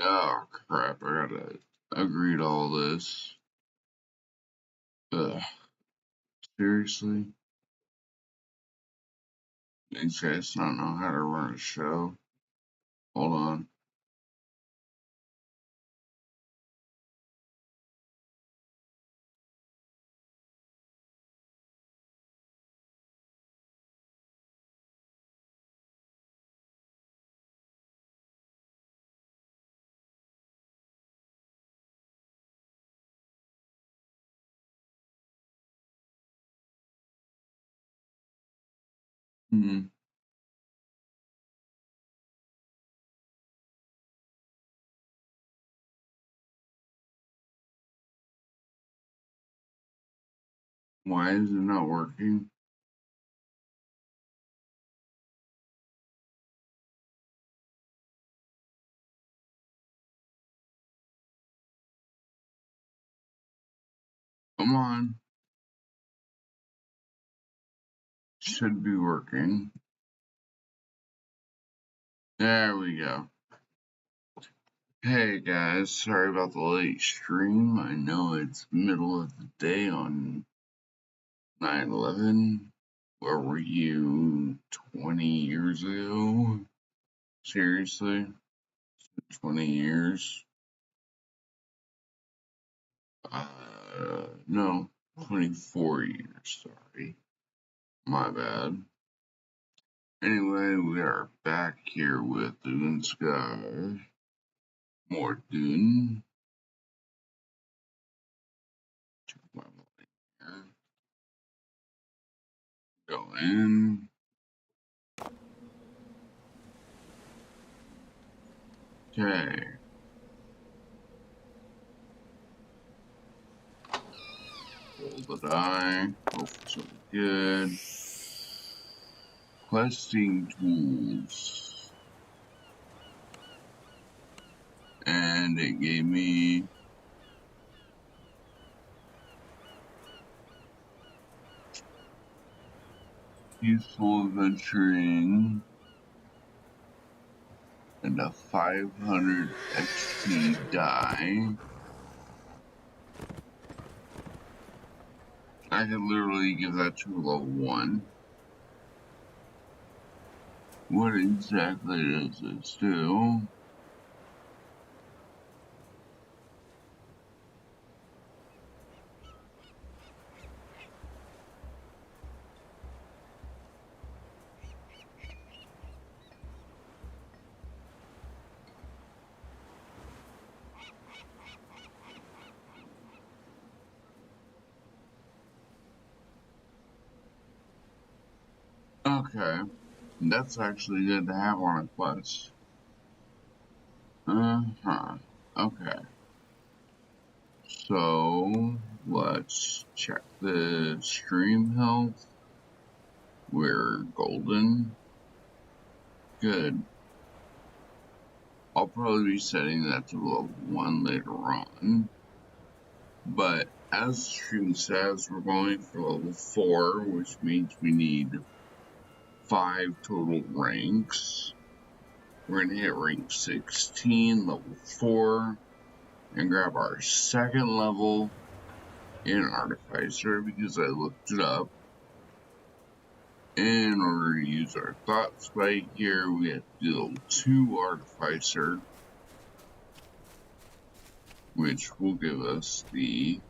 Oh crap, I gotta agree to all this. Ugh. Seriously? These guys don't know how to run a show? Hold on. Hmm. Why is it not working? Come on. Should be working. There we go. Hey guys, sorry about the late stream. I know it's middle of the day on 9/11. Where were you 20 years ago? Seriously? 20 years? No, 24 years, sorry. My bad. Anyway, we are back here with Ooinsdagr. More Doon. Check my mic here. Go in. Okay. Roll the die. Hope for something good. Questing tools. And it gave me useful adventuring and a 500 XP die. I could literally give that to a level 1. What exactly does this do? Okay, that's actually good to have on a quest. Okay. So, let's check the stream health. We're golden. Good. I'll probably be setting that to level 1 later on. But as the stream says, we're going for level 4, which means we need 5 total ranks. We're going to hit rank 16, level 4, and grab our second level in Artificer because I looked it up. In order to use our Thought Spike here, we have to do level 2 Artificer, which will give us the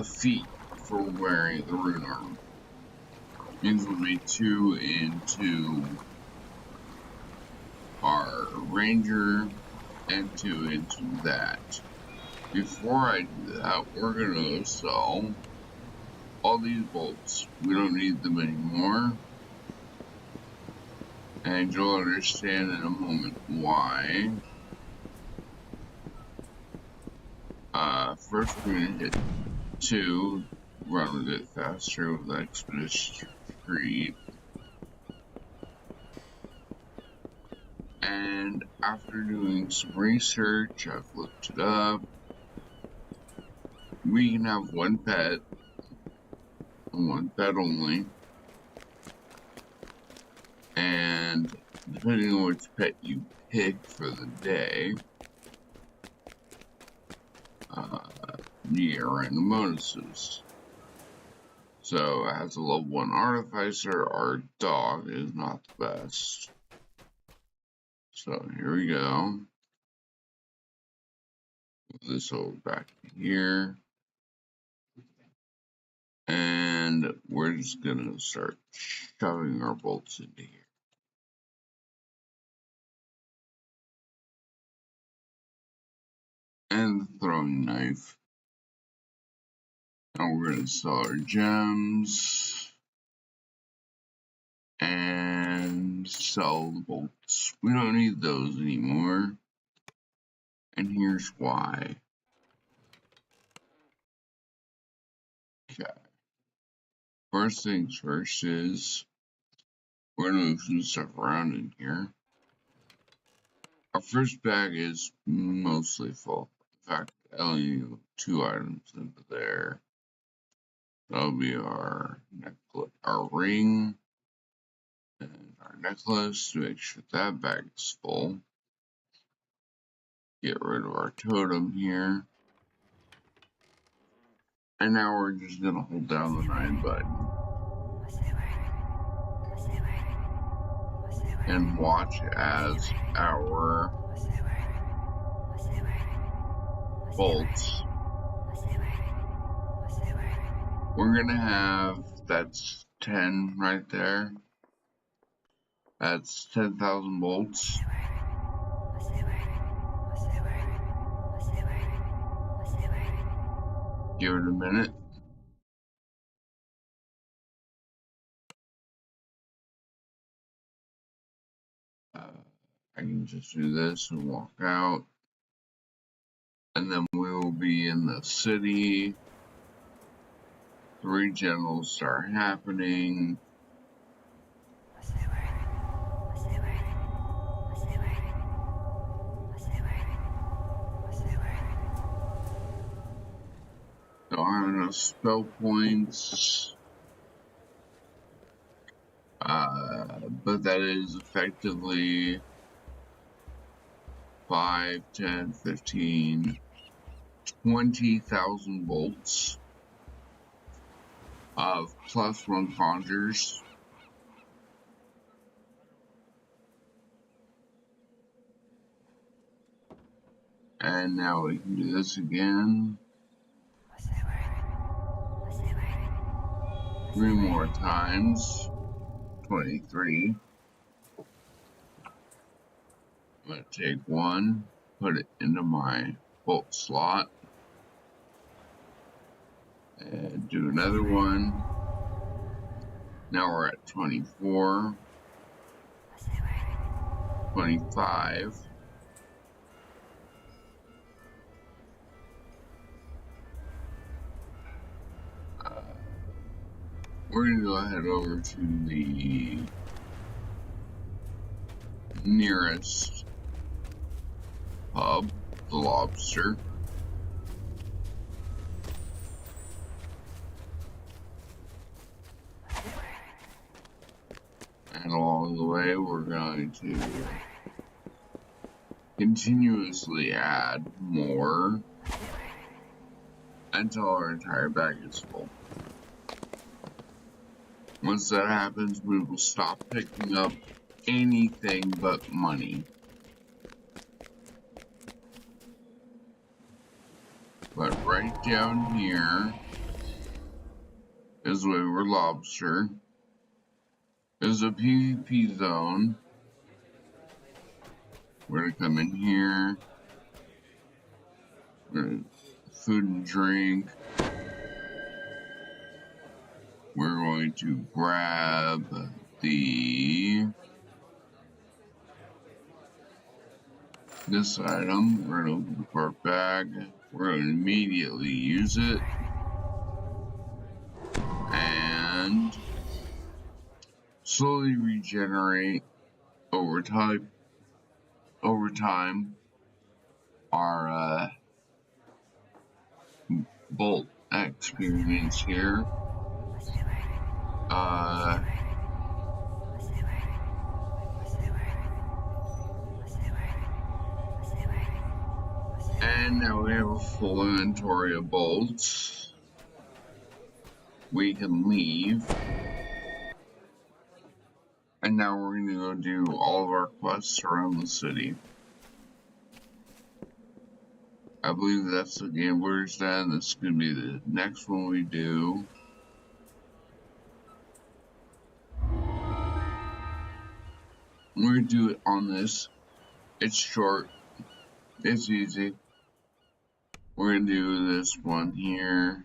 feat for wearing the rune armor. Means we'll be 2 into our ranger and 2 into that. Before I do that, we're gonna sell all these bolts. We don't need them anymore. And you'll understand in a moment why. First we're gonna hit 2, run a bit faster with Expedition Street. And after doing some research, I've looked it up. We can have one pet, and one pet only. And depending on which pet you pick for the day, you get random bonuses. So, as a level 1 artificer, our dog is not the best. So, here we go. Move this over back here. And we're just gonna start shoving our bolts into here. And the throwing knife. And we're gonna sell our gems. And sell the bolts. We don't need those anymore. And here's why. Okay. First things first is we're gonna move some stuff around in here. Our first bag is mostly full. In fact, I only need 2 items into there. That'll be our necklace, our ring, and our necklace to make sure that bag is full. Get rid of our totem here. And now we're just gonna hold down the 9 button. And watch as our bolts. We're gonna have, that's 10 right there. That's 10,000 bolts. Give it a minute. I can just do this and walk out. And then we will be in the city. 3 generals start happening. Don't have enough spell points. But that is effectively 5, 10, 15, 20,000 bolts of +1 conjures. And now we can do this again. 3 more times. 23. I'm going to take 1, put it into my bolt slot, and do another one. Now we're at 24, 25. We're going to go ahead over to the nearest pub, the Lobster. And along the way, we're going to continuously add more until our entire bag is full. Once that happens, we will stop picking up anything but money. But right down here is where we're Lobster. There's a PvP zone. We're gonna come in here. We're gonna food and drink. We're going to grab this item. We're gonna open up our bag. We're gonna immediately use it. And slowly regenerate over time our bolt experience here. And now we have a full inventory of bolts. We can leave. And now we're going to go do all of our quests around the city. I believe that's the Gambler's Den. This is going to be the next one we do. We're going to do it on this. It's short. It's easy. We're going to do this one here.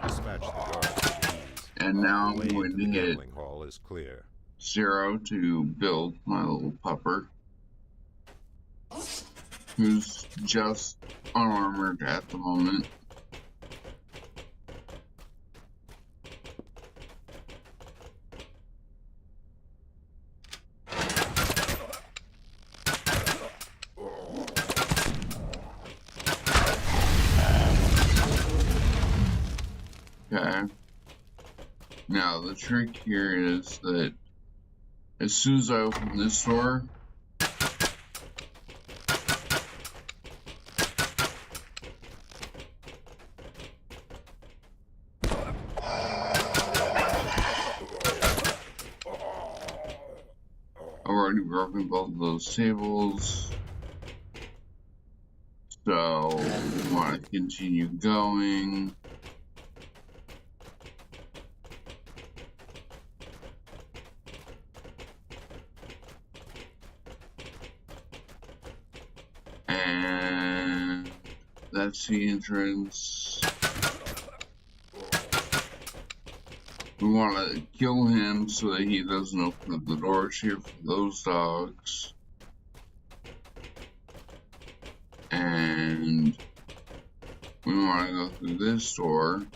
Dispatch the guards with ease. And now I'm going to hit gambling hall is clear. 0 to build my little pupper, who's just unarmored at the moment. Okay. Now the trick here is that as soon as I open this door, I've already broken both of those tables. So we want to continue going. And that's the entrance. We want to kill him so that he doesn't open up the doors here for those dogs. And we want to go through this door.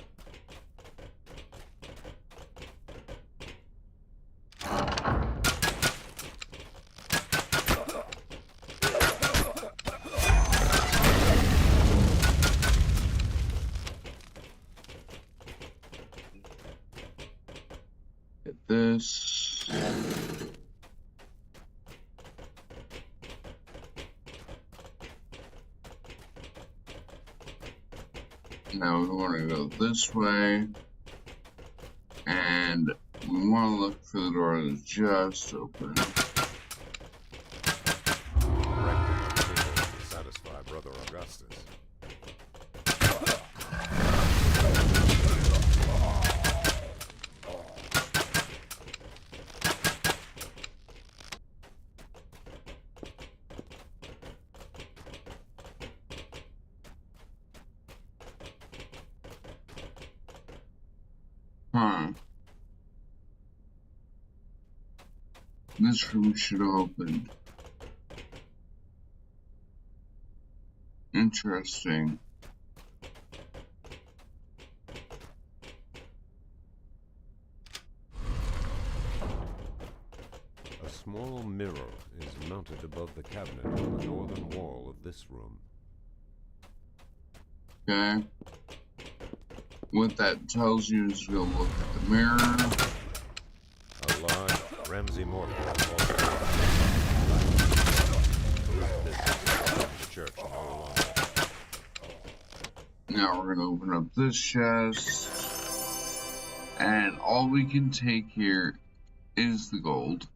Hit this. Now we want to go this way. And we want to look for the door that's just open. Satisfy Brother Augustus. Huh. This room should have opened. Interesting. A small mirror is mounted above the cabinet on the northern wall of this room. Okay. What that tells you is go look at the mirror. A large Ramsey Morgan the church no longer. Now we're gonna open up this chest. And all we can take here is the gold.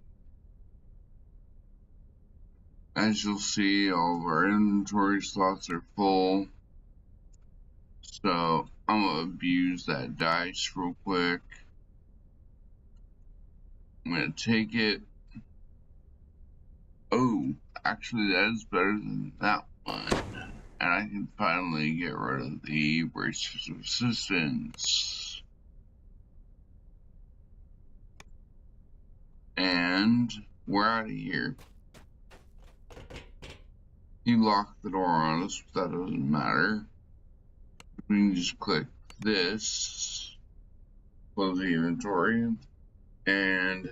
As you'll see, all of our inventory slots are full. So I'm gonna abuse that dice real quick. I'm gonna take it. Oh, actually that is better than that one. And I can finally get rid of the braces of resistance. And we're out of here. He locked the door on us, but that doesn't matter. We can just click this, close the inventory, and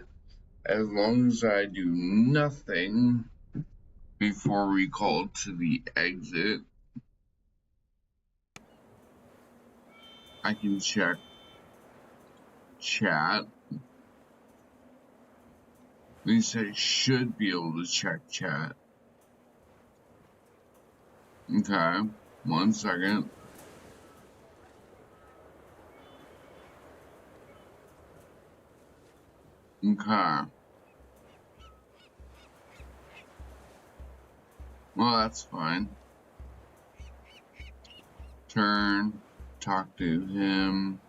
as long as I do nothing before we call to the exit, I can check chat. At least I should be able to check chat. Okay, 1 second. Okay. Well, that's fine. Turn, talk to him,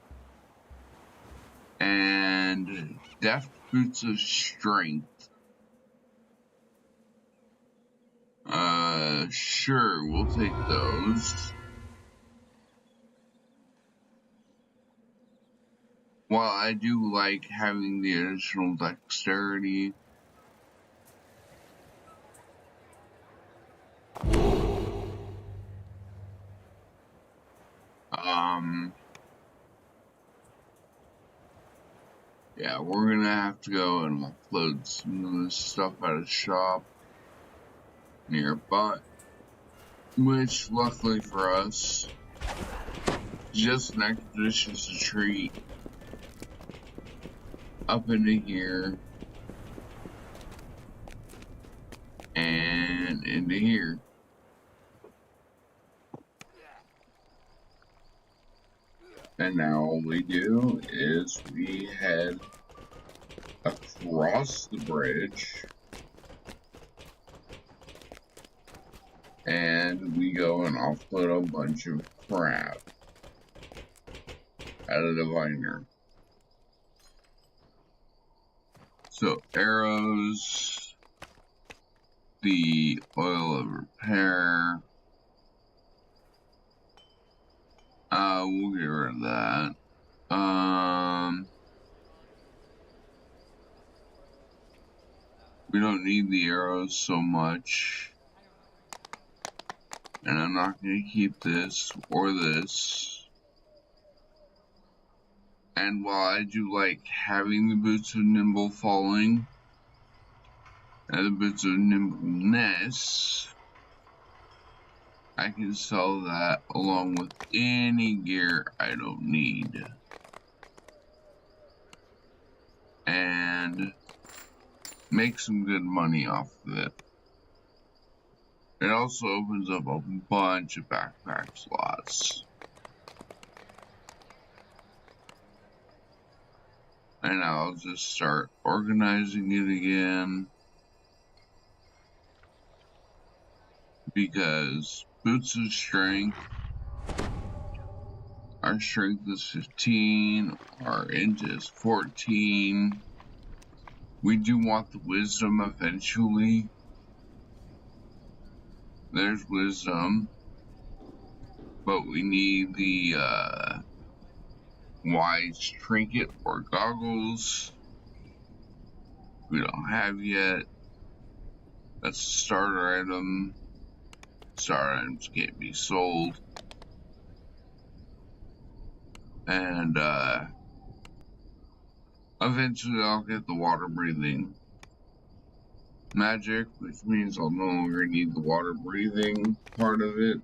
and deft boots of strength. Sure, we'll take those. While I do like having the additional dexterity, yeah, we're gonna have to go and offload some of this stuff at a shop nearby, which luckily for us, just an expeditious retreat up into here and into here. And now all we do is we head across the bridge and we go and offload a bunch of crap at a diviner. So arrows, the oil of repair, we'll get rid of that. We don't need the arrows so much. And I'm not going to keep this or this. And while I do like having the boots of nimble falling and the boots of nimbleness, I can sell that along with any gear I don't need. And make some good money off of it. It also opens up a bunch of backpack slots. And I'll just start organizing it again. Because boots of strength, our strength is 15, our int is 14. We do want the wisdom eventually. There's wisdom. But we need the wise trinket or goggles. We don't have yet. That's a starter item. Starter items can't be sold. And eventually I'll get the water breathing magic, which means I'll no longer need the water breathing part of it.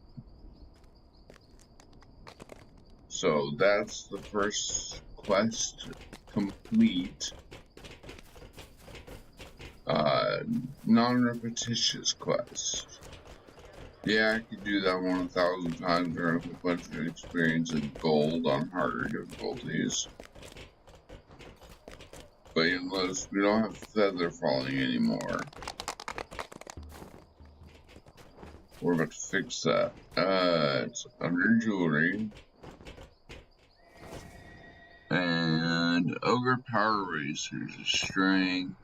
So that's the first quest complete. Non-repetitious quest. Yeah, I could do that one 1,000 times or a whole bunch of experience and gold on harder difficulties. But you'll notice we don't have feather falling anymore. We're about to fix that. It's under jewelry. And ogre power racers, strength.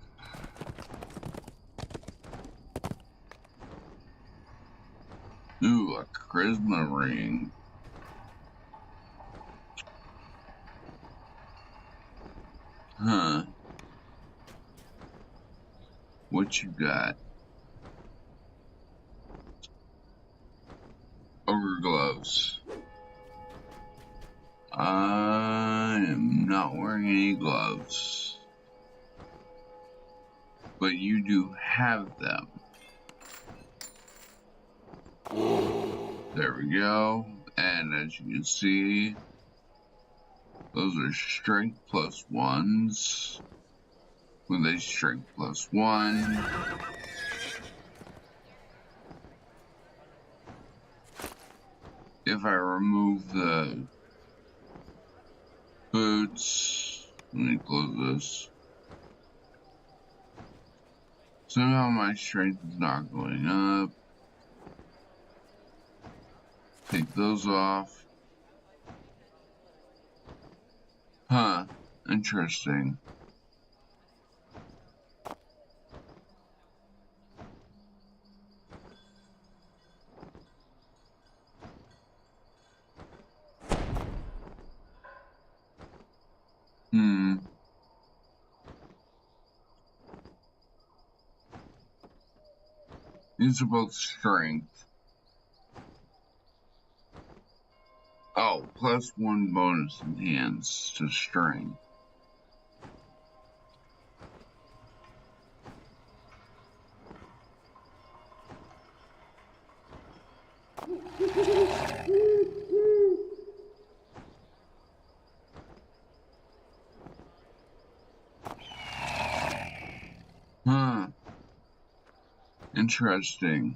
Ooh, a charisma ring. Huh. What you got? Ogre gloves. I am not wearing any gloves. But you do have them. There we go. And as you can see, those are strength plus ones. With a strength plus 1. if I remove the boots, let me close this. Somehow my strength is not going up. Take those off. Huh, interesting. These are both strength. Oh, plus 1 bonus enhance to strength. Huh. Interesting.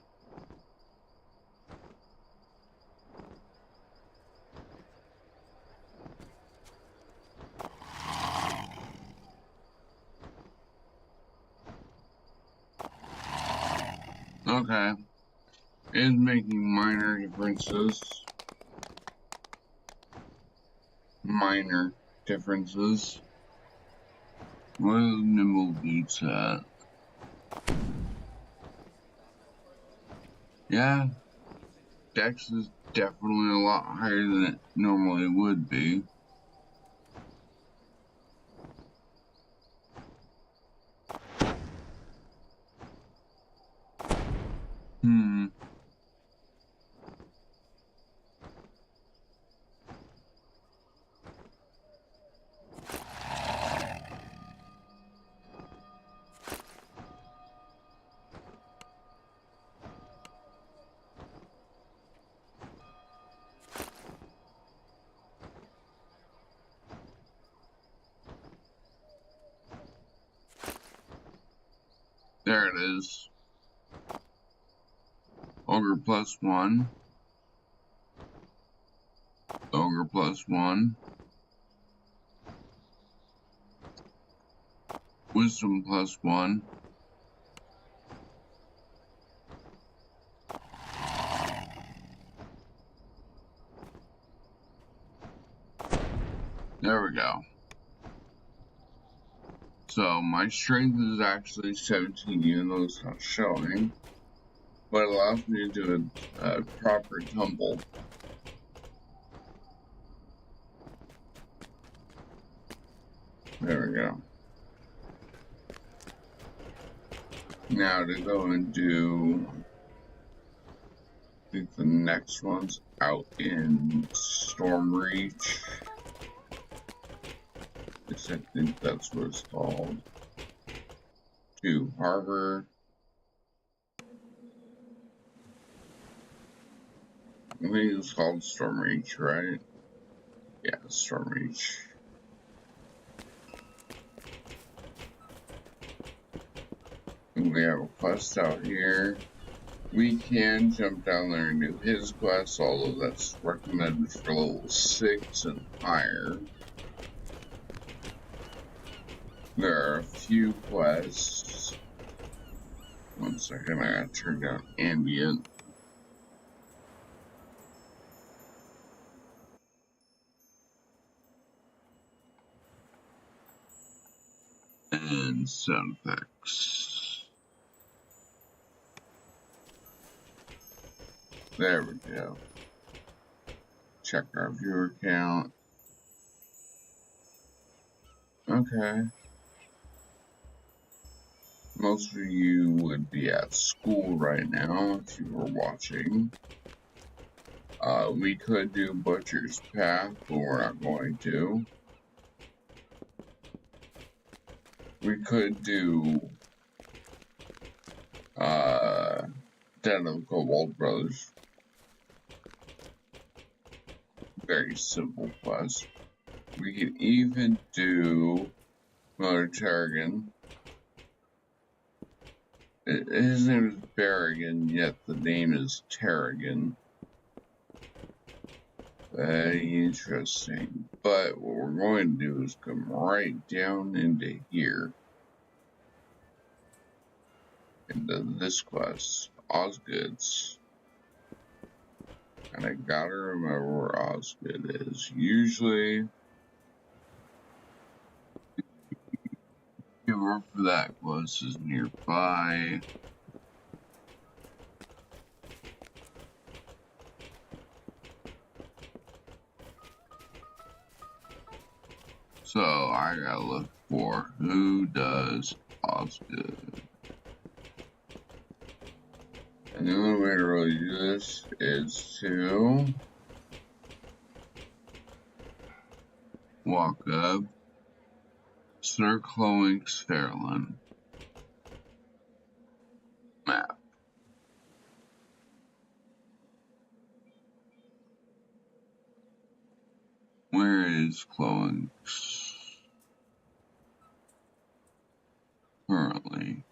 Okay. It's making minor differences. Minor differences. Where are the nimble beats at? Yeah. Dex is definitely a lot higher than it normally would be. There it is. Ogre plus 1. Ogre plus 1. Wisdom plus 1. There we go. So my strength is actually 17, even though it's not showing. But it allows me to do a proper tumble. There we go. Now to go and do, I think the next one's out in Stormreach. I think that's what it's called. To Harbor. I think it's called Stormreach, right? Yeah, Stormreach. And we have a quest out here. We can jump down there and do his quest, although that's recommended for level 6 and higher. There are a few quests. 1 second, I gotta turn down ambient. And sound effects. There we go. Check our viewer count. Okay. Most of you would be at school right now if you were watching. We could do Butcher's Path, but we're not going to. We could do Den of the Cobalt Brothers. Very simple quest. We could even do Mother Tarragon. His name is Barrigan, yet the name is Tarragon. Very interesting. But what we're going to do is come right down into here. Into this quest. Osgood's. And I gotta remember where Osgood is. Usually, the river for that quest is nearby. So I gotta look for who does Osgood. And the only way to really do this is to walk up, Sir Chloe's Fairland map. Where is Chloe's currently?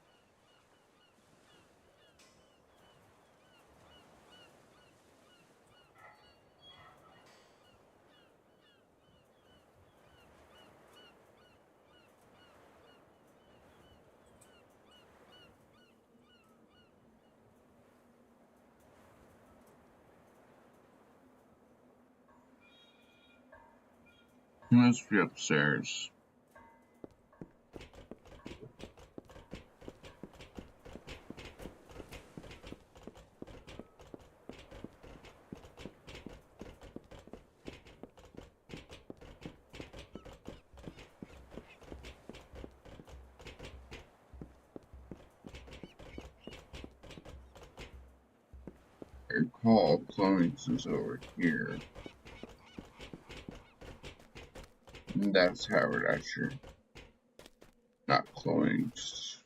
He must be upstairs. I recall Chloe's is over here. And that's Haberdasher. Not Chloe's.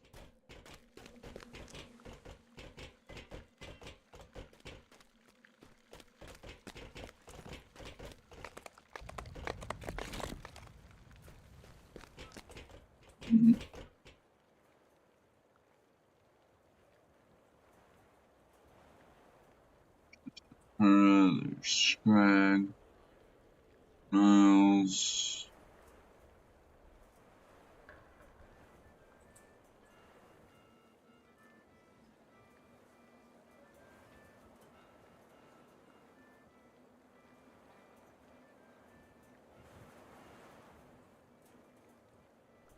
There's Scrag, Niles.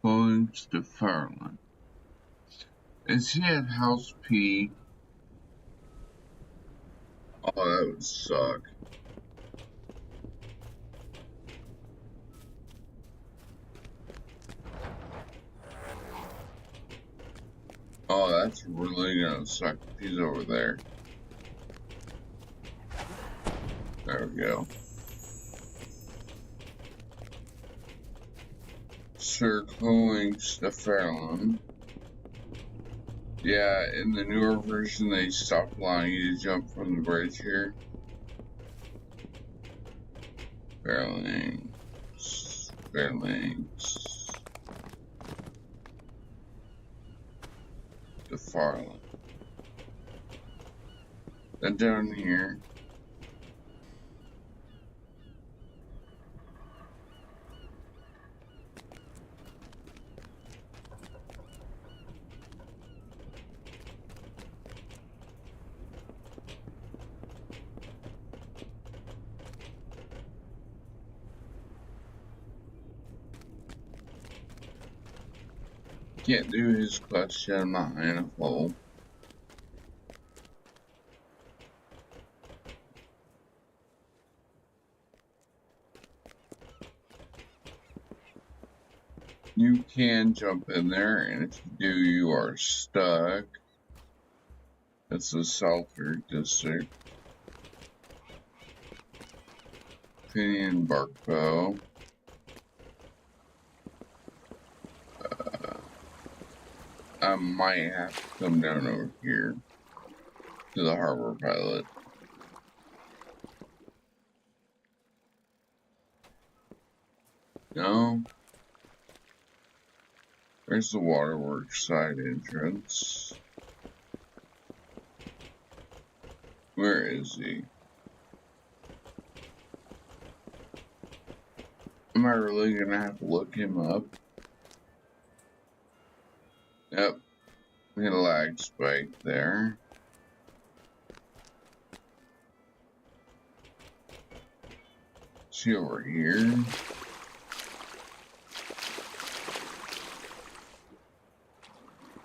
Chloe's to Fairland. Is he at House P? Oh, that would suck. Oh, that's really gonna suck if he's over there. There we go. Sir Chloe's to Fairland. Yeah, in the newer version, they stopped allowing you to jump from the bridge here. Fairlands. To Farland. Then down here. Can't do his quest yet, I'm not high enough level. You can jump in there, and if you do, you are stuck. It's the Salford District. Pinion Bark Bow. I might have to come down over here to the harbor pilot. No. There's the waterworks side entrance. Where is he? Am I really gonna have to look him up? Yep, we got a lag spike there. See over here.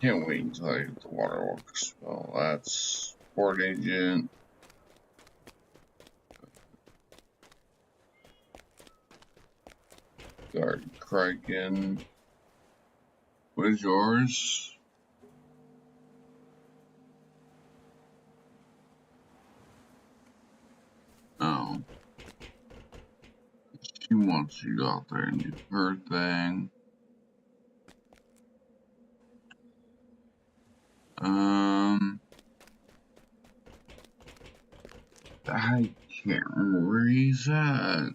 Can't wait until I get the waterworks spell. That's Port Agent. Guard Kraken. What is yours? Oh. She wants you to go out there and do her thing. I can't remember where he's at.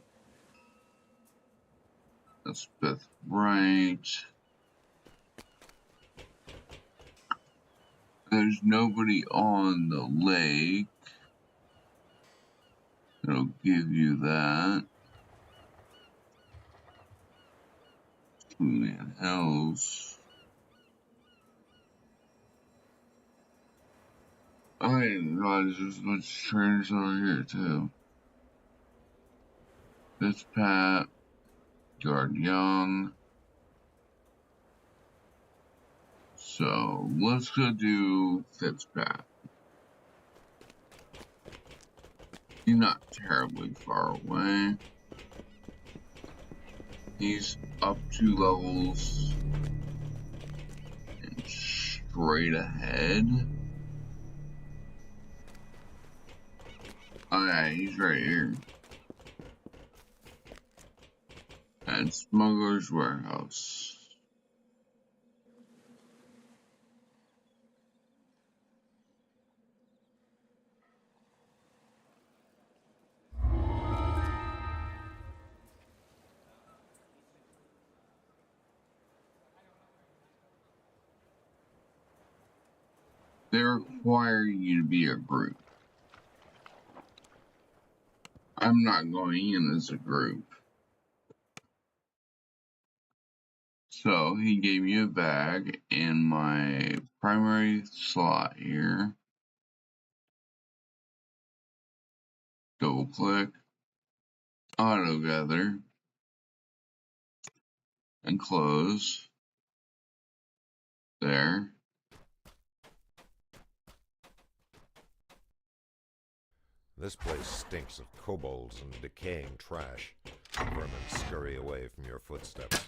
That's Beth right. There's nobody on the lake. It'll give you that. Julian Hills. I didn't realize there's a bunch of trainers over here too. Fitzpat, Guard Young. So let's go do Fitzpat. He's not terribly far away. He's up 2 levels and straight ahead. Oh yeah, he's right here. At Smuggler's Warehouse. They require you to be a group. I'm not going in as a group. So he gave me a bag in my primary slot here. Double click, auto gather, and close. There. This place stinks of kobolds and decaying trash. Vermin scurry away from your footsteps.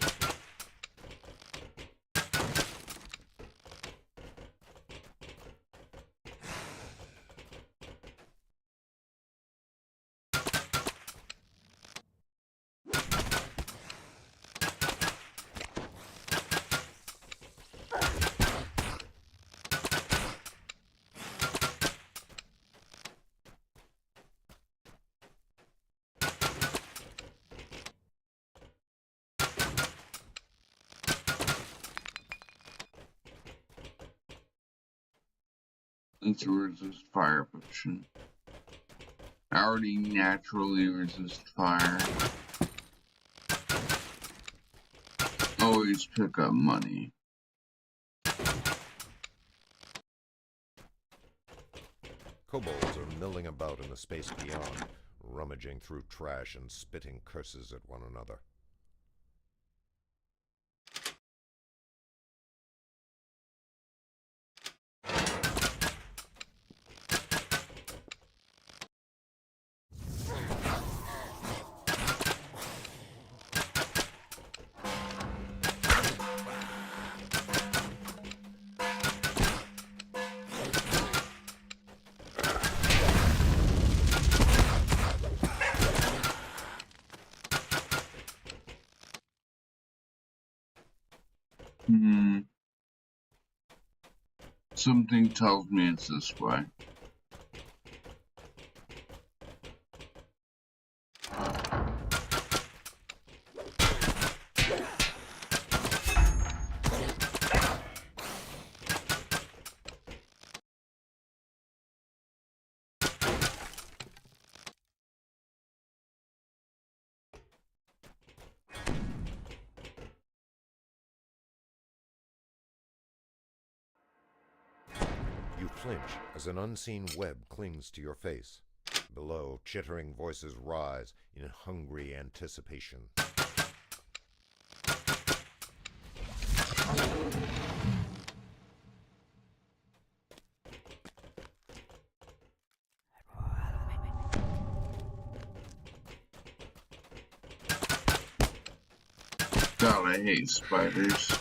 Let's resist fire potion. I already naturally resist fire. Always pick up money. Kobolds are milling about in the space beyond, rummaging through trash and spitting curses at one another. Something tells me it's this way. flinch as an unseen web clings to your face. Below, chittering voices rise in hungry anticipation. God, I hate spiders.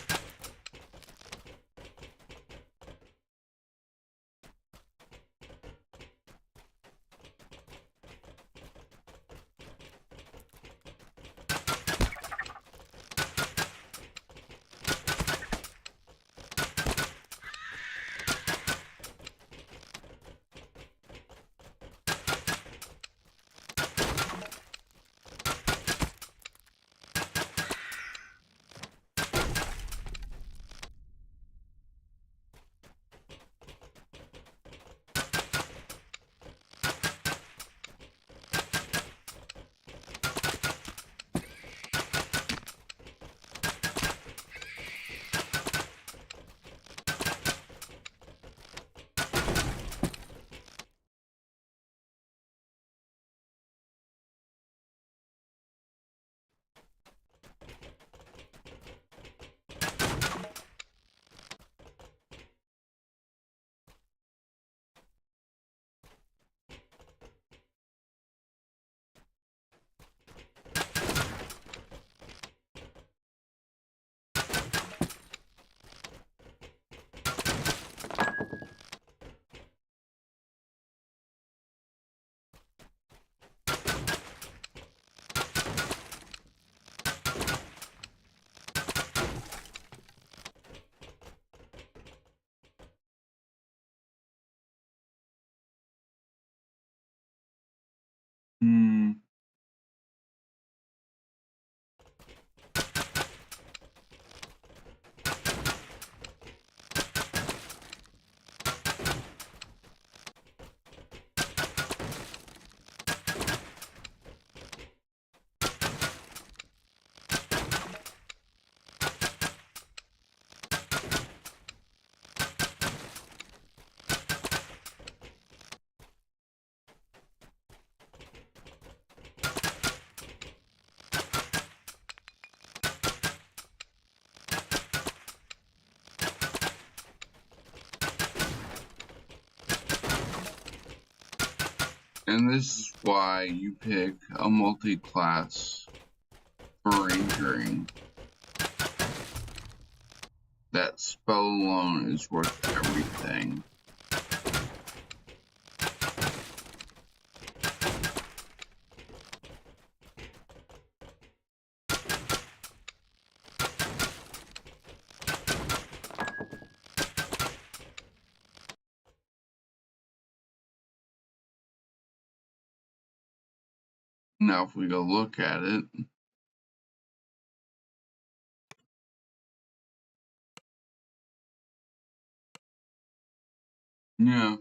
Hmm. And this is why you pick a multi-class rangering. That spell alone is worth everything. Now if we go look at it, yeah.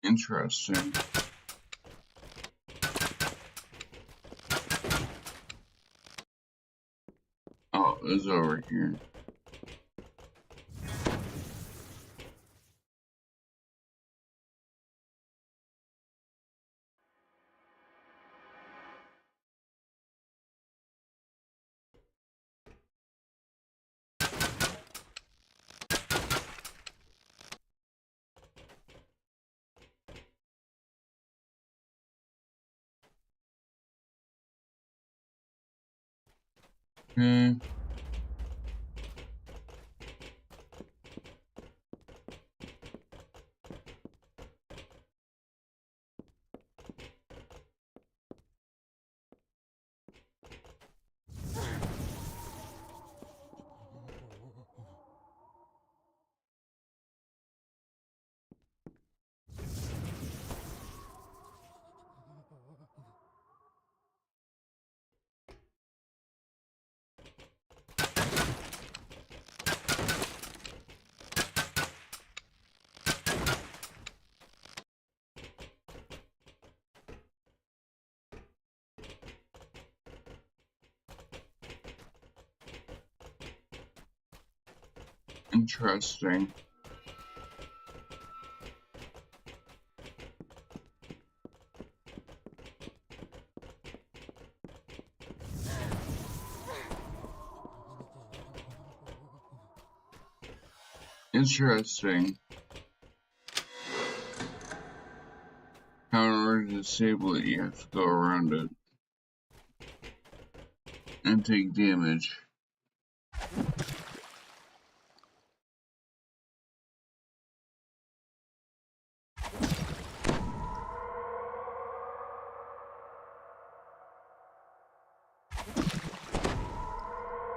Interesting. Oh, it's over here. Hmm. Interesting. Interesting. How in order to disable it, you have to go around it and take damage.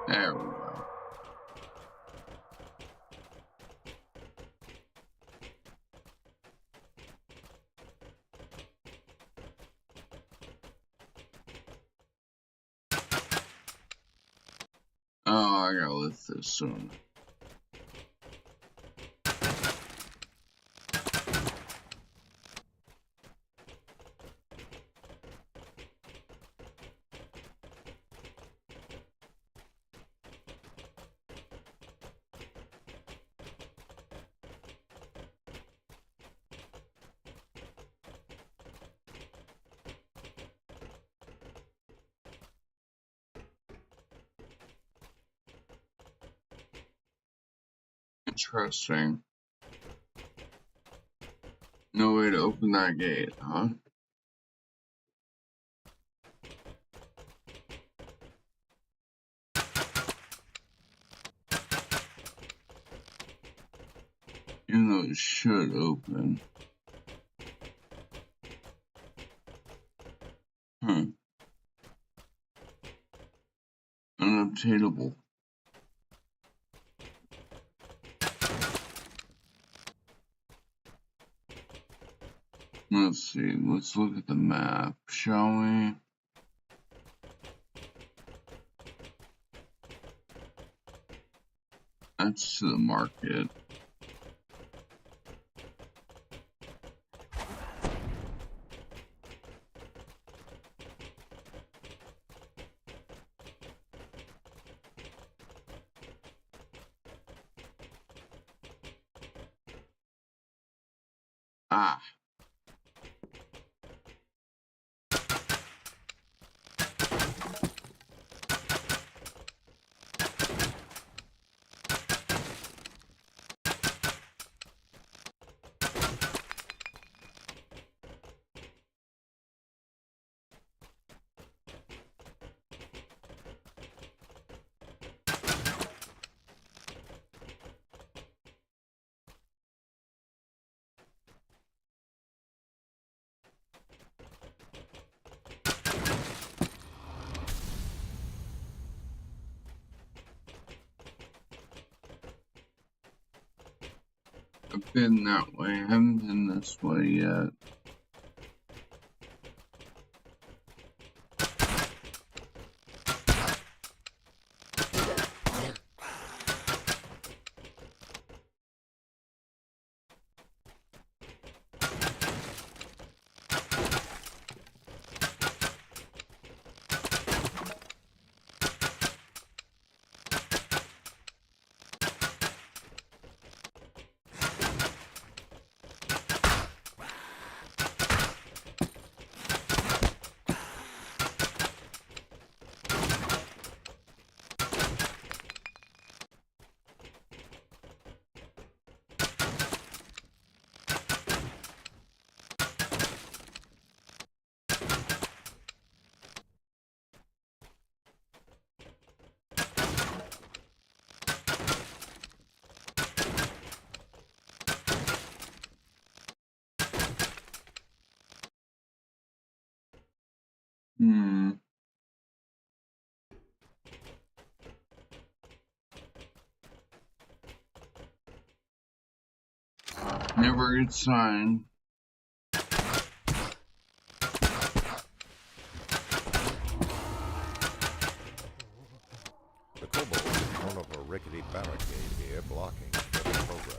There we go. Oh, I gotta lift this soon. Interesting. No way to open that gate, huh? Even though it should open. Huh. Unobtainable. Let's see. Let's look at the map, shall we? That's to the market. Ah. I've been that way. I haven't been this way yet. Never a good sign. The kobolds have thrown up a rickety barricade here, blocking further progress.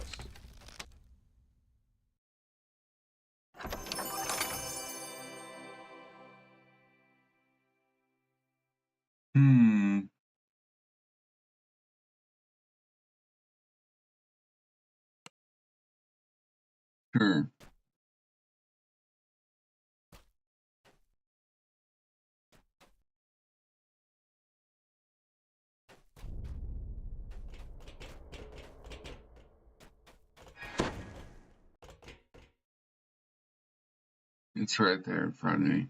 Sure. It's right there in front of me.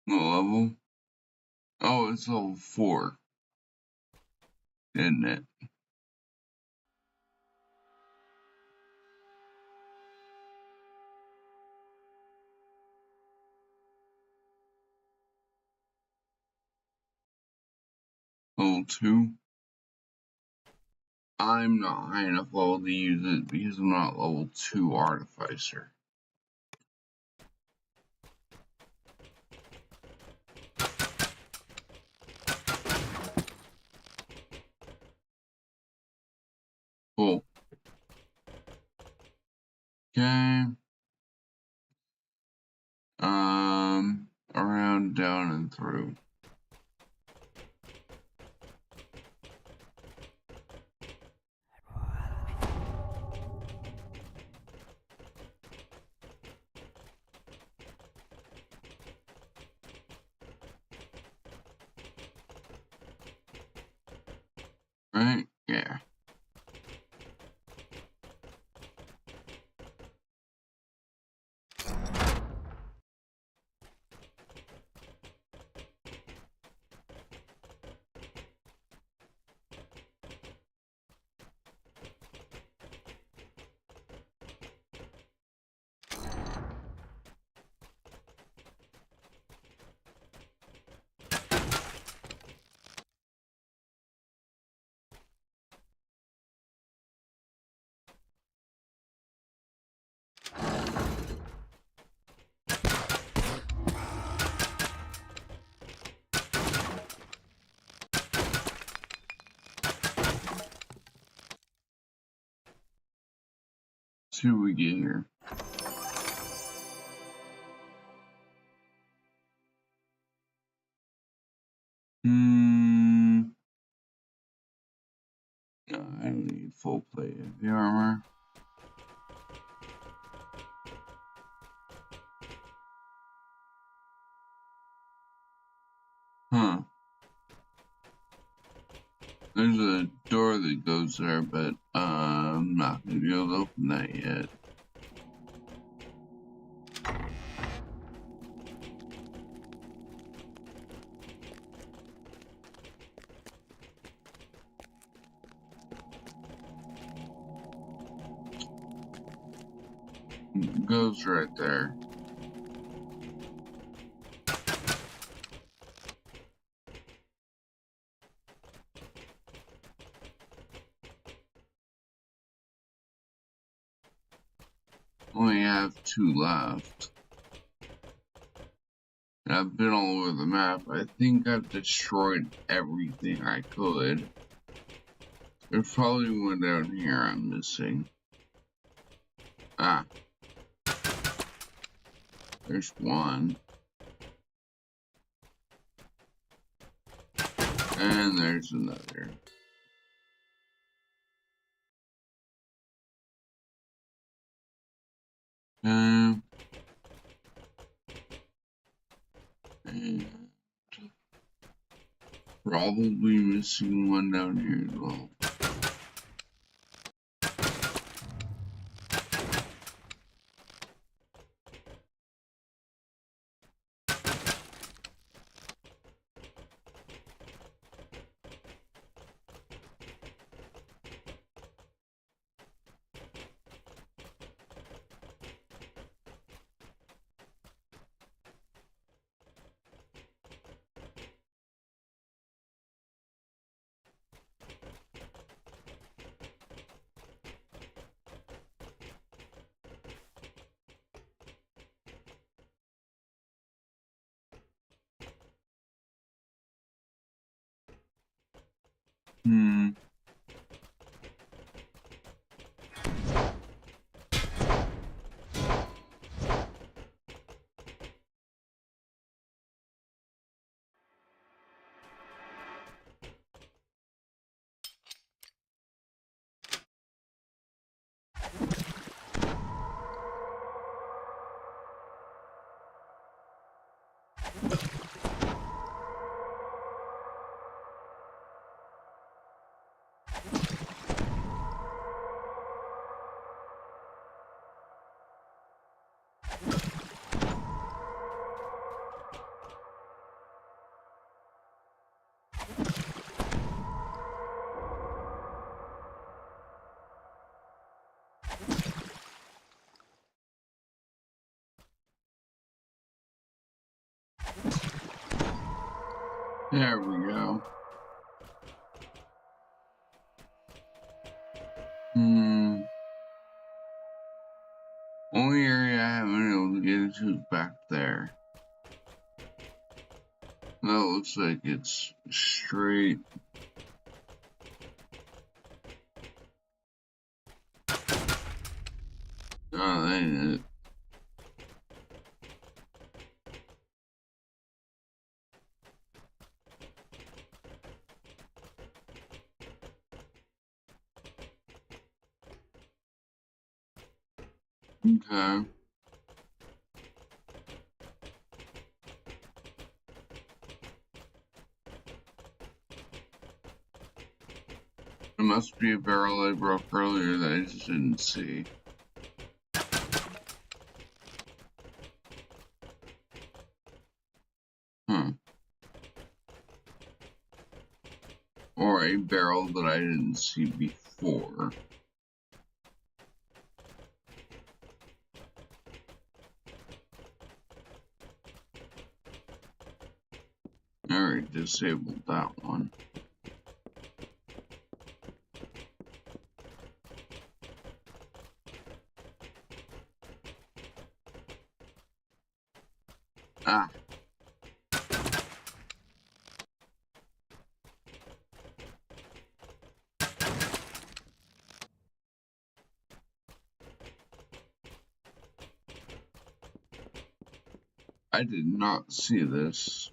What level? Oh, it's level 4, isn't it? Level 2? I'm not high enough level to use it because I'm not level 2 artificer. Cool. Okay. Around, down, and through. Right? Yeah. See what we get here. No, I don't need full plate of the armor. Huh. There's a door that goes there, but I'm not gonna be able to open that yet. It goes right there. Only have 2 left. And I've been all over the map. I think I've destroyed everything I could. There's probably one down here I'm missing. Ah. There's one. And there's another. And probably missing one down here as well. There we go. Only area I haven't been able to get into is back there. That looks like it's straight. Oh, that ain't it. Okay. It must be a barrel I broke earlier that I just didn't see. Or a barrel that I didn't see before. Alright, disabled that one. Ah. I did not see this.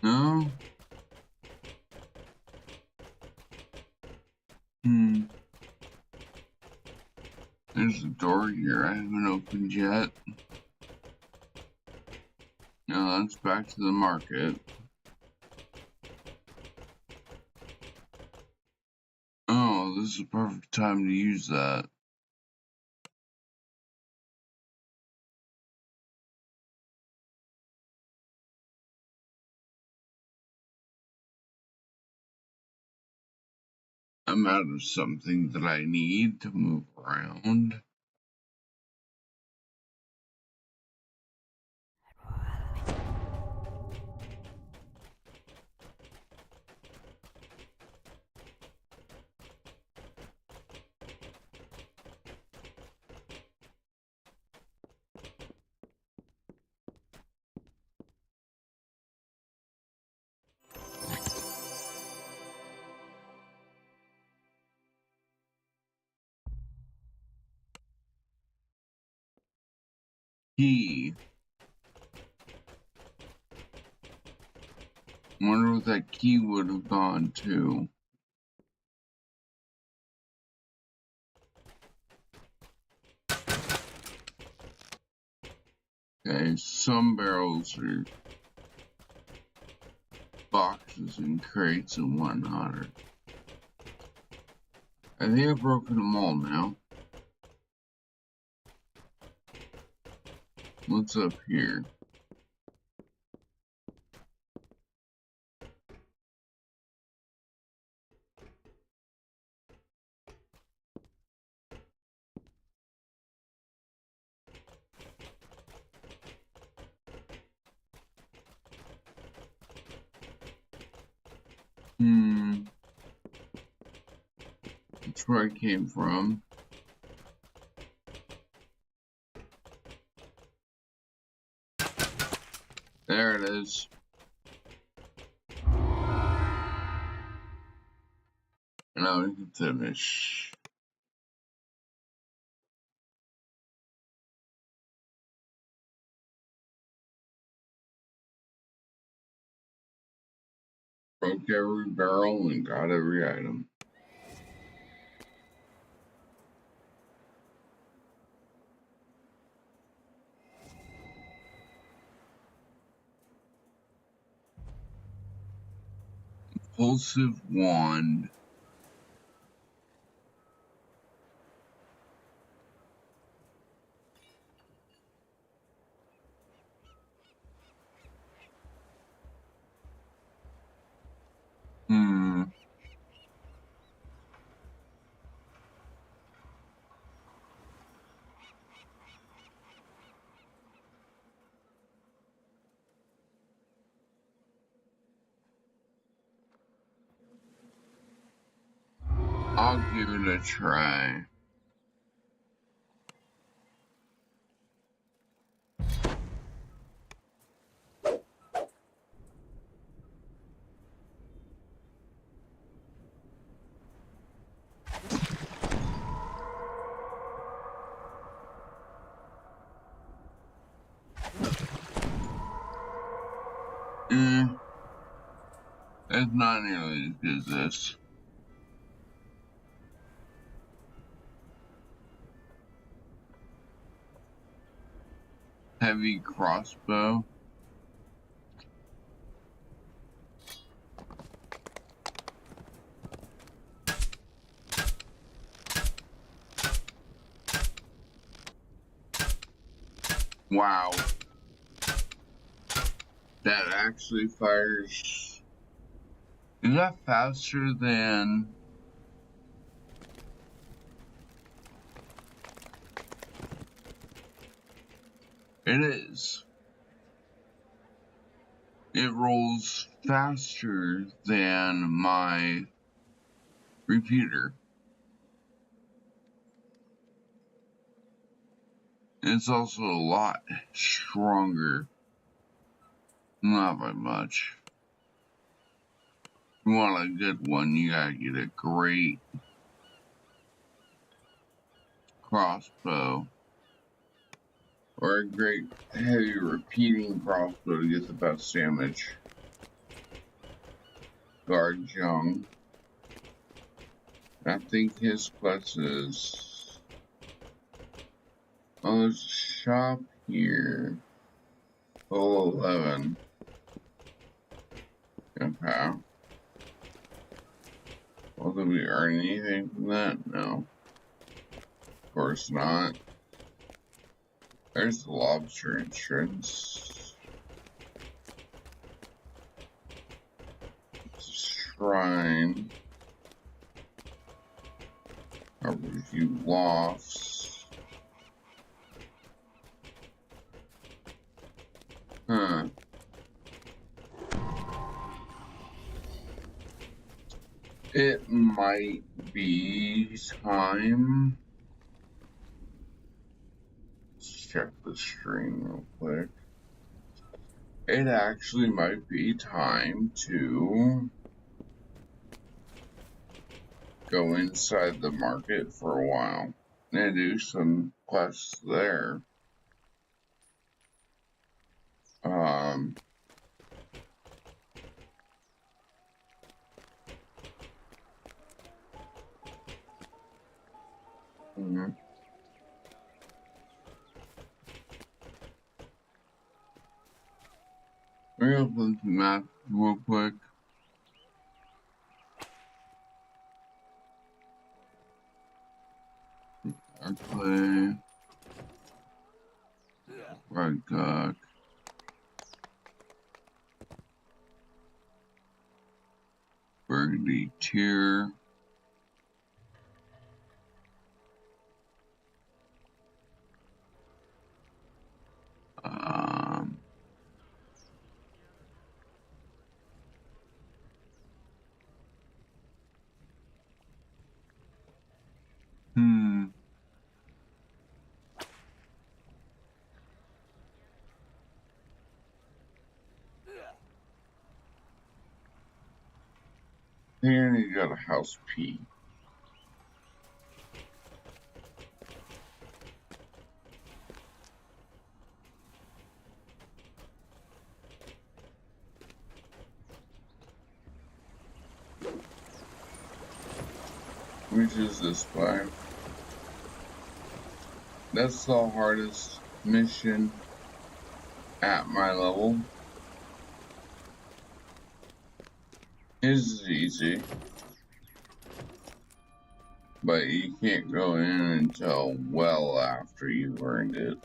No? There's a door here I haven't opened yet. Now that's back to the market. Oh, this is a perfect time to use that. I'm out of something that I need to move around. key. Wonder what that key would have gone to. Okay, some barrels are boxes and crates and whatnot. I think I've broken them all now. What's up here? That's where I came from. There it is. Now we can finish. Broke every barrel and got every item. Impulsive wand. I'll give it a try. It's not nearly as good as this. Heavy crossbow. Wow. That actually fires. Is that faster than... It is. It rolls faster than my repeater. It's also a lot stronger. Not by much. If you want a good one, you gotta get a great crossbow. Or a great heavy repeating crossbow to get the best damage. Guard Young. I think his quest is... Oh, there's a shop here. Level 11. Okay. Well, did we earn anything from that? No. Of course not. There's the lobster entrance. Shrine. A review lofts. Huh. It might be time. Let's check the stream real quick. It actually might be time to go inside the market for a while and do some quests there. Um, mhm. We're gonna open the map real quick. Our clay, red cock, burgundy tear, um, hmm. Here you got a house P. Which is this by? That's the hardest mission at my level. His is easy, but you can't go in until well after you've earned it.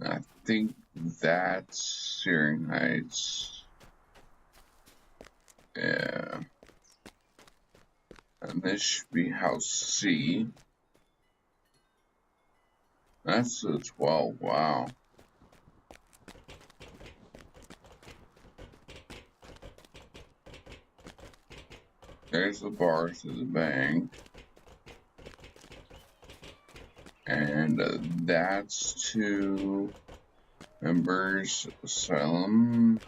I think that's Searing Heights. Yeah. And this should be House C. That's the 12, wow. There's the bar to the bank. And that's to Members Asylum.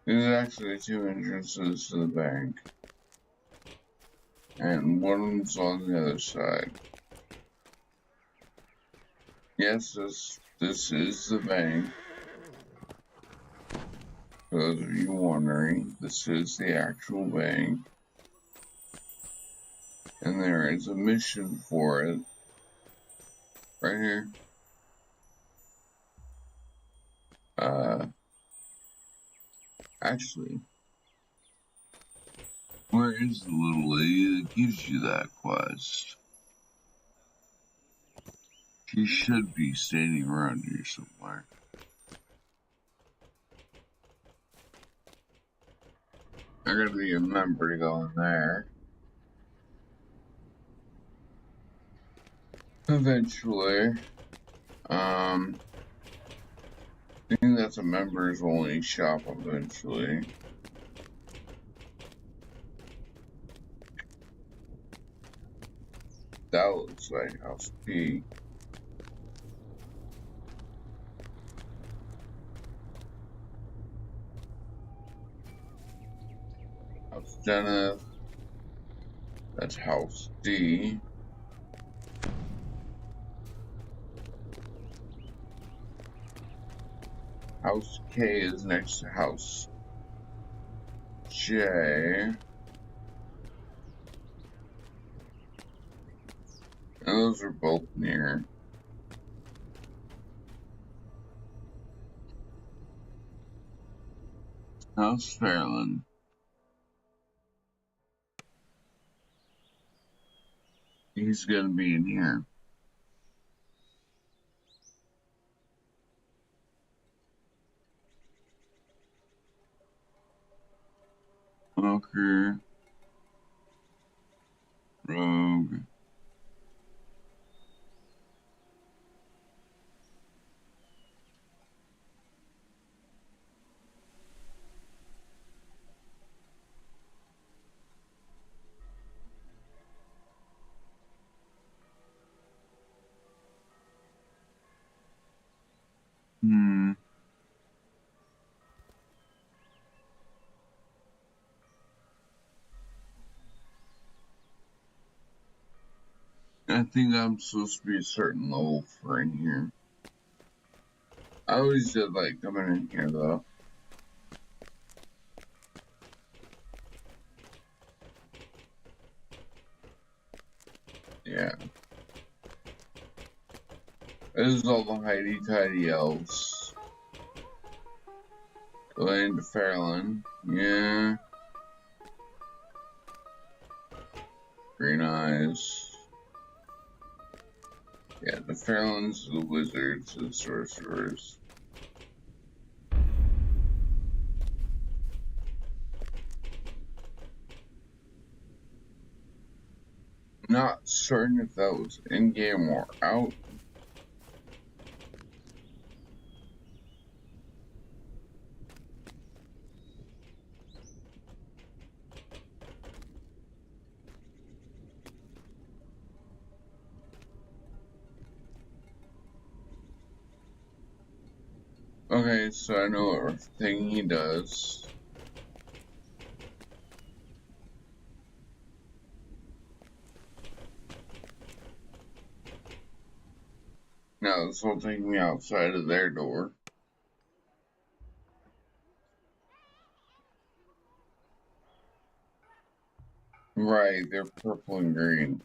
There's actually two entrances to the bank. And one of them's on the other side. Yes, this is the bank. For those of you wondering, this is the actual bank. And there is a mission for it. Right here. Actually, where is the little lady that gives you that quest? She should be standing around here somewhere. I gotta be a member to go in there. Eventually. I think that's a members only shop eventually. That looks like House P. House Dennis. That's House D. House K is next to House J. And those are both near. House Fairland. He's gonna be in here. Smoker. Rogue. Hmm. I think I'm supposed to be a certain level for in here. I always did like coming in here though. Yeah. This is all the hidey-tidy elves. Going to Fairland. Yeah. Green eyes. Yeah, the Fairlands, the wizards, the sorcerers. Not certain if that was in-game or out. Okay, so I know what thing he does. Now this will take me outside of their door. Right, they're purple and green.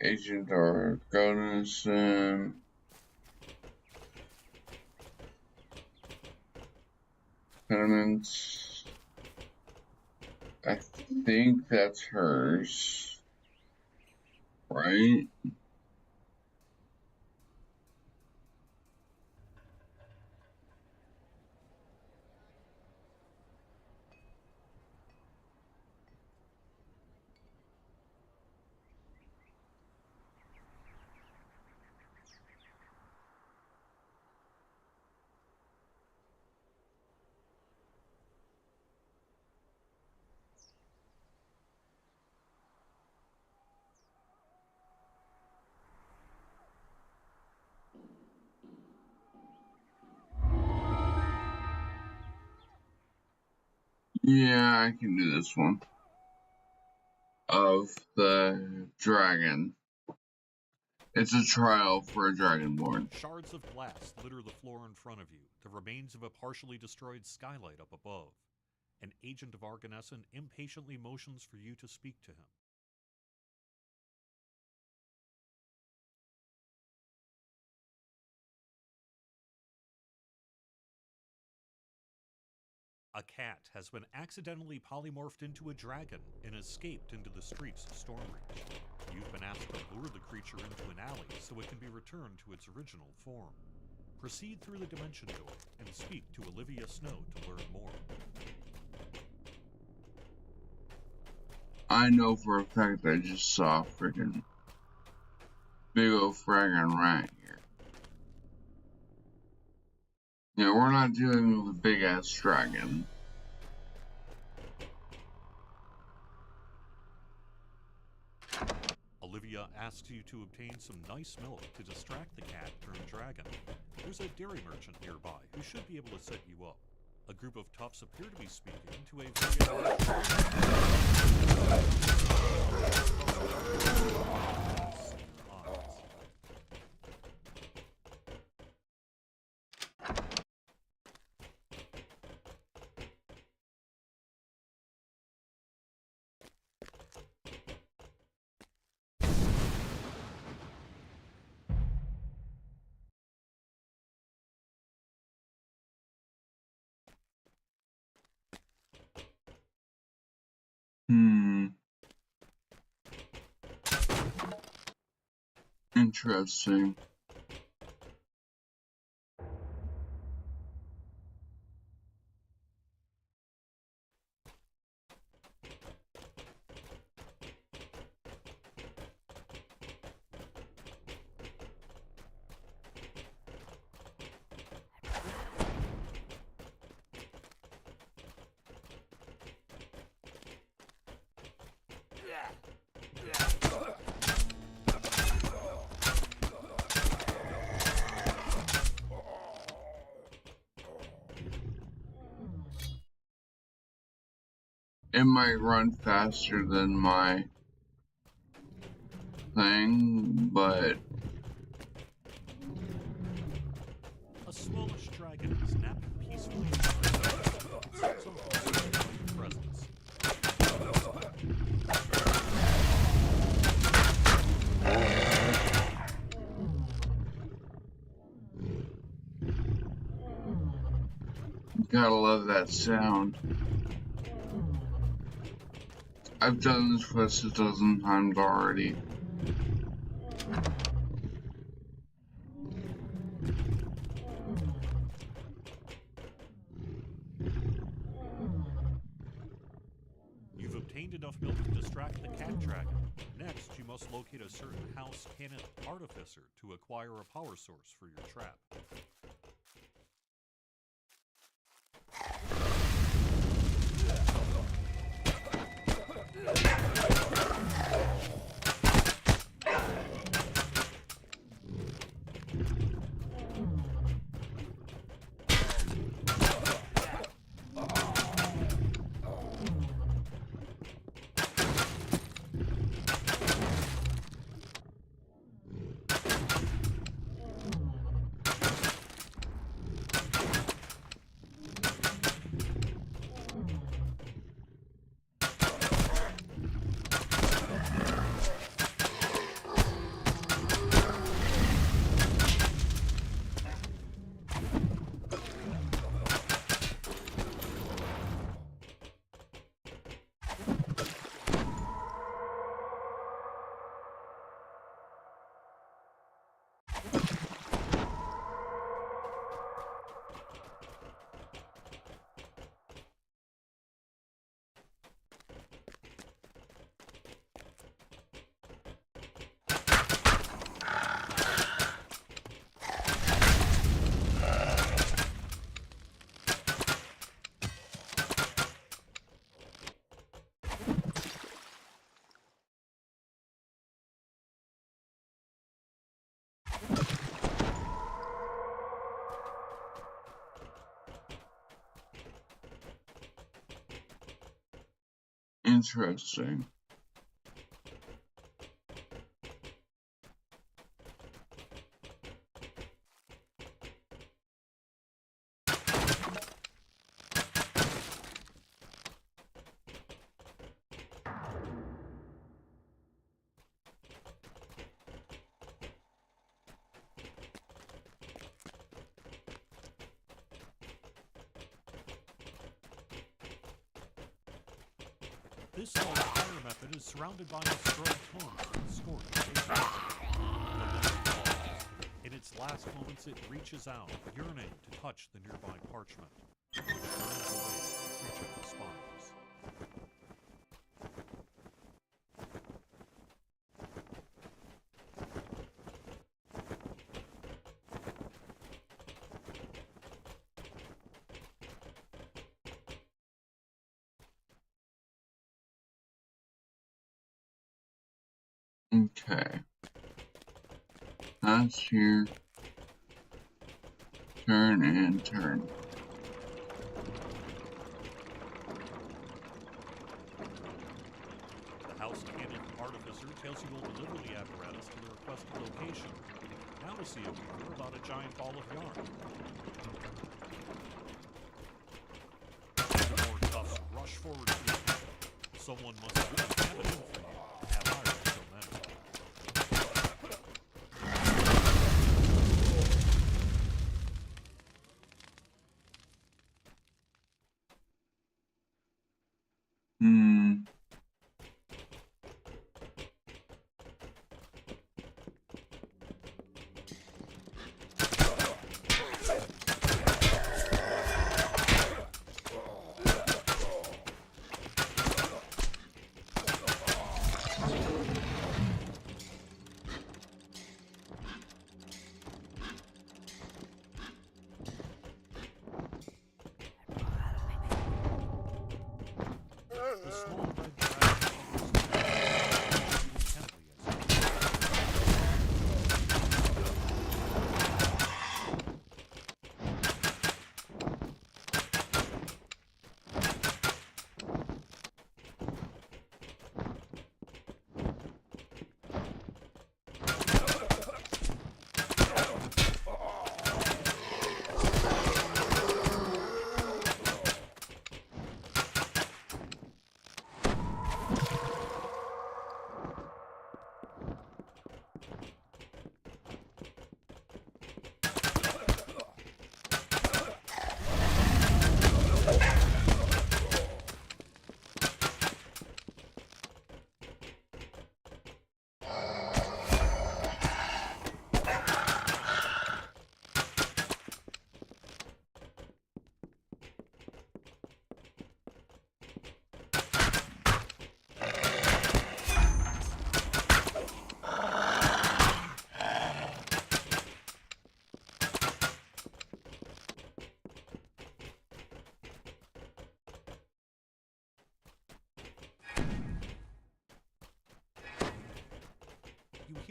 Agent or Godinson. Tenements. I think that's hers. Right? Yeah, I can do this one. Of the dragon. It's a trial for a dragonborn. Shards of glass litter the floor in front of you, the remains of a partially destroyed skylight up above. An agent of Arganessen impatiently motions for you to speak to him. A cat has been accidentally polymorphed into a dragon and escaped into the streets of Stormreach. You've been asked to lure the creature into an alley so it can be returned to its original form. Proceed through the dimension door and speak to Olivia Snow to learn more. I know for a fact I just saw a freaking big old fragging rat here. Yeah, we're not dealing with a big ass dragon. Olivia asks you to obtain some nice milk to distract the cat turned dragon. There's a dairy merchant nearby who should be able to set you up. A group of toughs appear to be speaking to a very Interesting. It might run faster than my thing, but A smallish dragon is napping peacefully in some presence. gotta love that sound. I've done this quest a dozen times already. You've obtained enough milk to distract the cat dragon. Next, you must locate a certain house cannon artificer to acquire a power source for your trap. Interesting. This fire method is surrounded by a strong cone with scorch. In its last moments, it reaches out, yearning to touch the nearby parchment, which burns away the creature it despise. Okay. That's here. Turn and turn. The house cannon artificer tells you will deliver the apparatus to the requested location. Now to see a weaver about a giant ball of yarn. More toughs rush forward to the attack. Someone must really have it in for you to have hired so many. The small red dragon intently as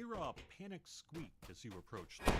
hear a panicked squeak as you approach the door.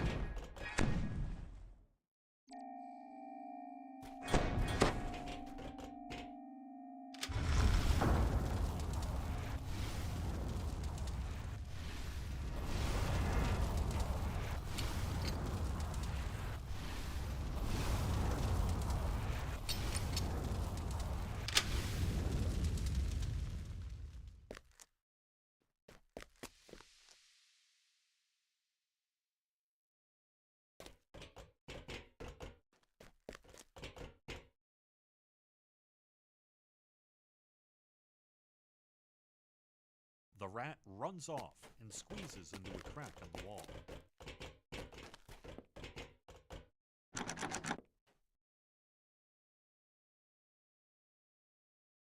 The rat runs off and squeezes into a crack in the wall.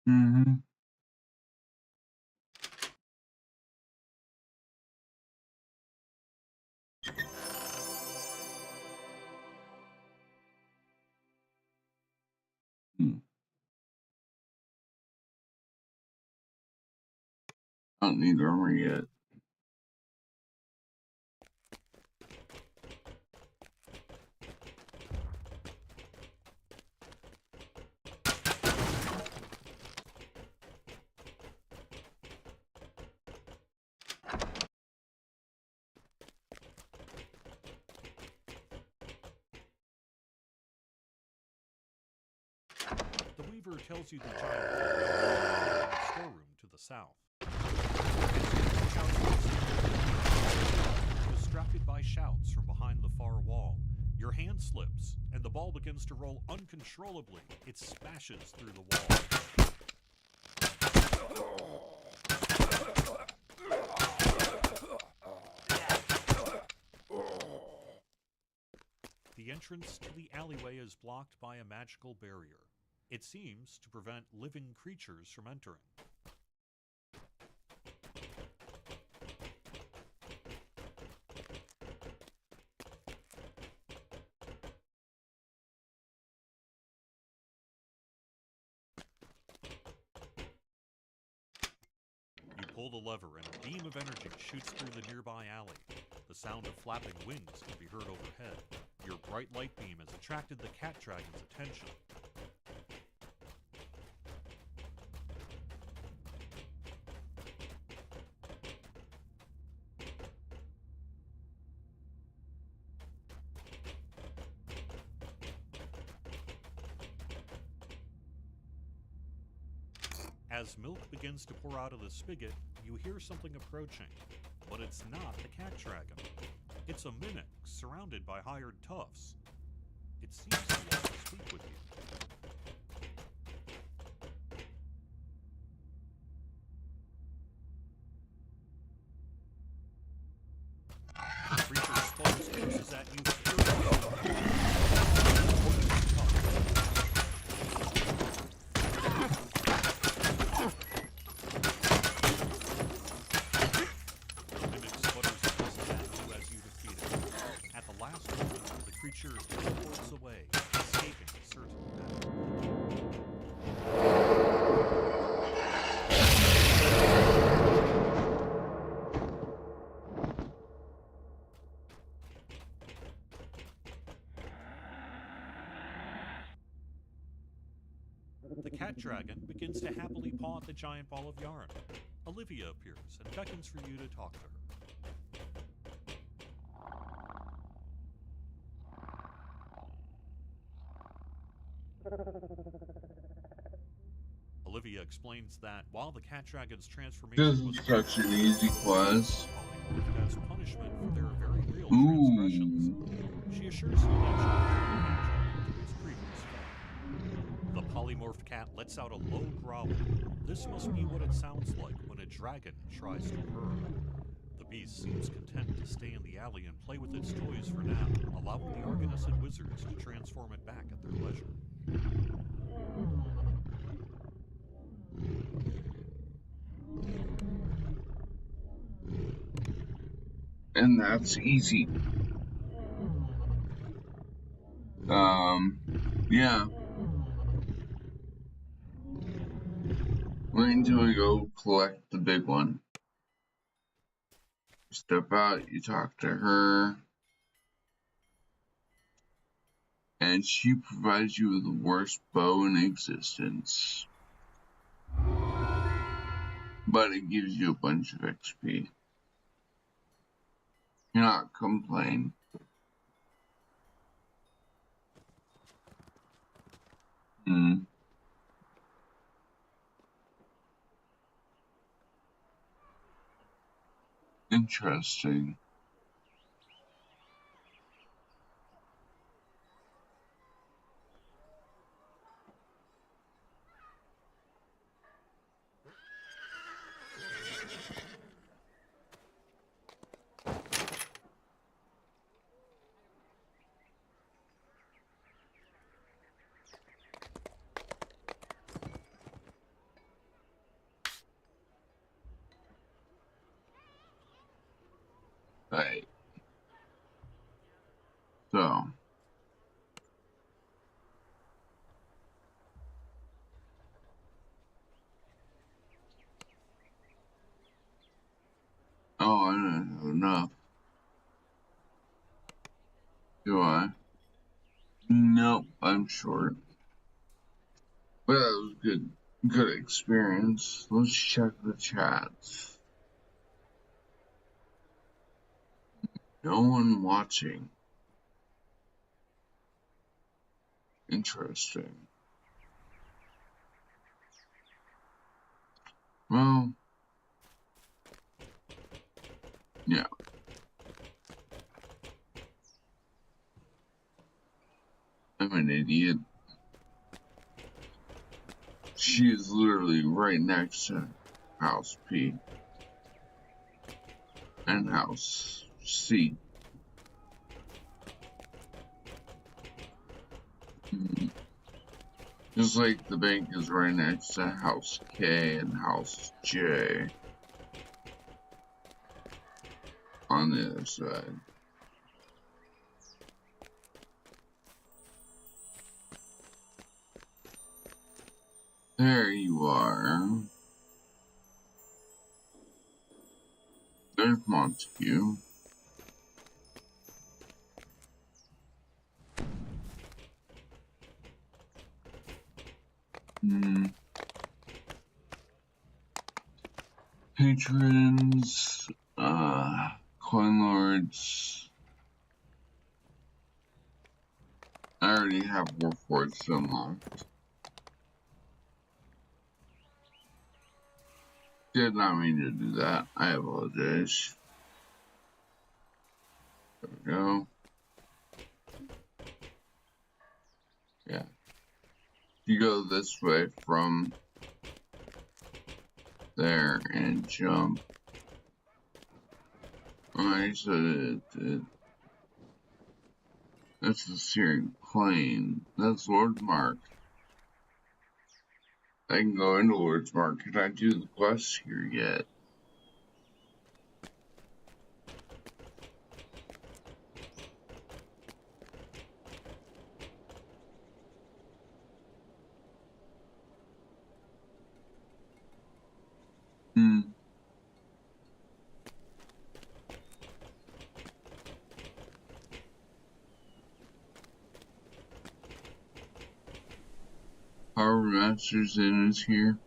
Mm-hmm. I don't need armor yet. The weaver tells you the giant in the storeroom to the south. Distracted by shouts from behind the far wall, your hand slips, and the ball begins to roll uncontrollably. It smashes through the wall. The entrance to the alleyway is blocked by a magical barrier. It seems to prevent living creatures from entering. You pull the lever and a beam of energy shoots through the nearby alley. The sound of flapping wings can be heard overhead. Your bright light beam has attracted the cat dragon's attention. As milk begins to pour out of the spigot, you hear something approaching, but it's not the cat dragon. It's a mimic surrounded by hired toughs. It seems to want to speak with you. The creature splutters curses at you furiously. The mimic sputters curses at you as you defeat it. At the last moment, the creature teleports away, escaping certain death. The cat dragon begins to happily paw at the giant ball of yarn. Olivia appears and beckons for you to talk to her. Olivia explains that while the cat dragon's transformation This was is such an easy quest. polymorphed as punishment for their very real Ooh. transgressions, she assures you that she will return the cat dragon to its previous form. The polymorphed cat lets out a low growl. This must be what it sounds like when a dragon tries to purr. The beast seems content to stay in the alley and play with its toys for now, allowing the Argonauts and wizards to transform it back at their leisure. And that's easy. Yeah. Wait until we go collect the big one. step out, you talk to her, and she provides you with the worst bow in existence. But it gives you a bunch of XP. You're not complaining. Interesting. Right. So. Oh, I don't have enough. Do I? Nope, I'm short. But that was good experience. Let's check the chats. No one watching. Interesting. Well, yeah. I'm an idiot. She is literally right next to House P and House C. Just like the bank is right next to House K and House J on the other side. There you are. There's Montague. Patrons, coin lords. I already have Warforged unlocked. Did not mean to do that. I apologize. There we go. Yeah. You go this way from there and jump. Alright, so that's the Searing Plain. That's Lord Mark. I can go into Lord's Mark. Can I do the quest here yet? Harbor Master's Inn is here.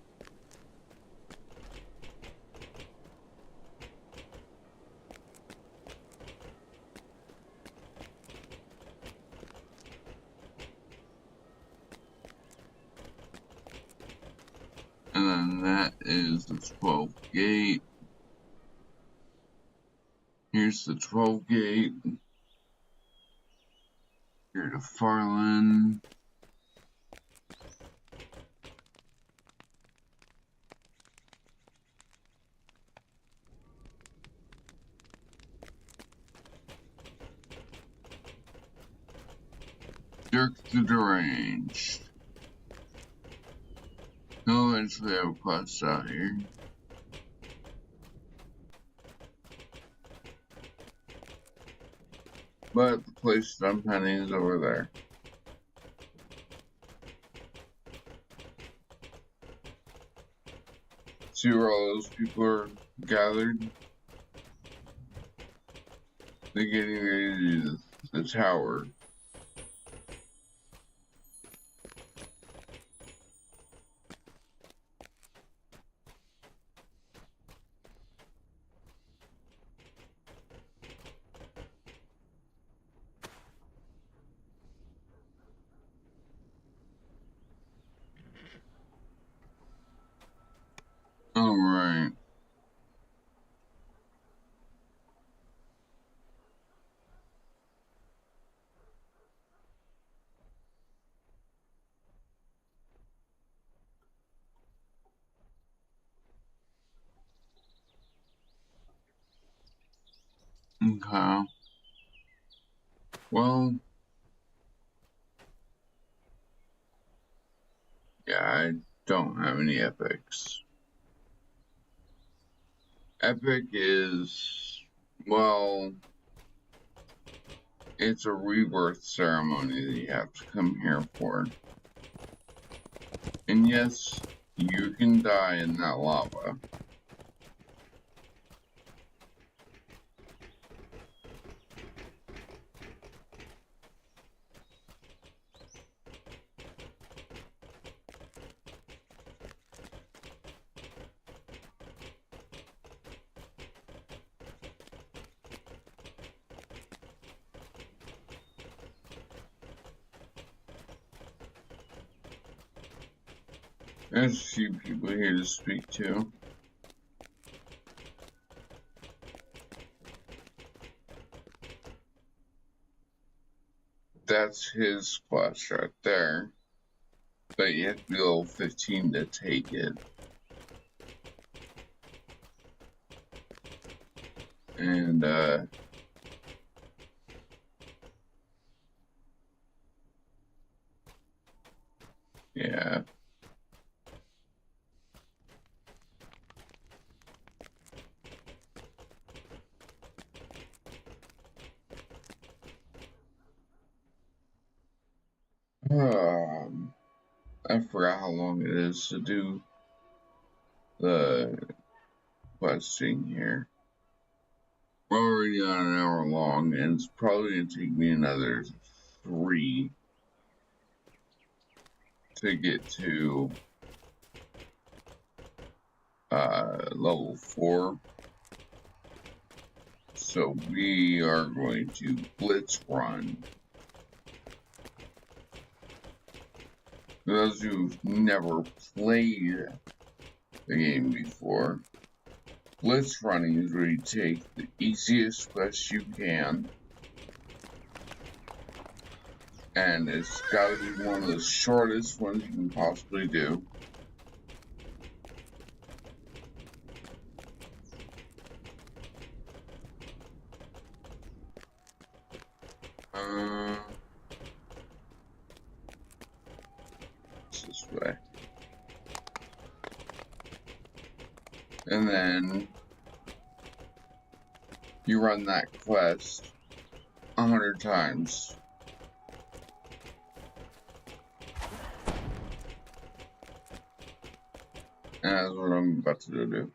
And then that is the 12th gate. Here's the 12th gate. Here to Farland. Dirk the Deranged. He'll eventually have a quest out here. But the place that I'm heading is over there. See where all those people are gathered? They're getting ready to do the tower. Alright. Okay. Well, yeah, I don't have any epics. Epic is, well, it's a rebirth ceremony that you have to come here for. And yes, you can die in that lava. There's a few people here to speak to. That's his class right there. But you have to be level 15 to take it. And, yeah. I forgot how long it is to do the questing here. We're already on an hour long, and it's probably going to take me another 3 to get to level 4. So we are going to blitz run. For those who've never played the game before, blitz running is where you take the easiest quest you can, and it's got to be one of the shortest ones you can possibly do. This way. And then you run that quest 100 times. And that's what I'm about to do.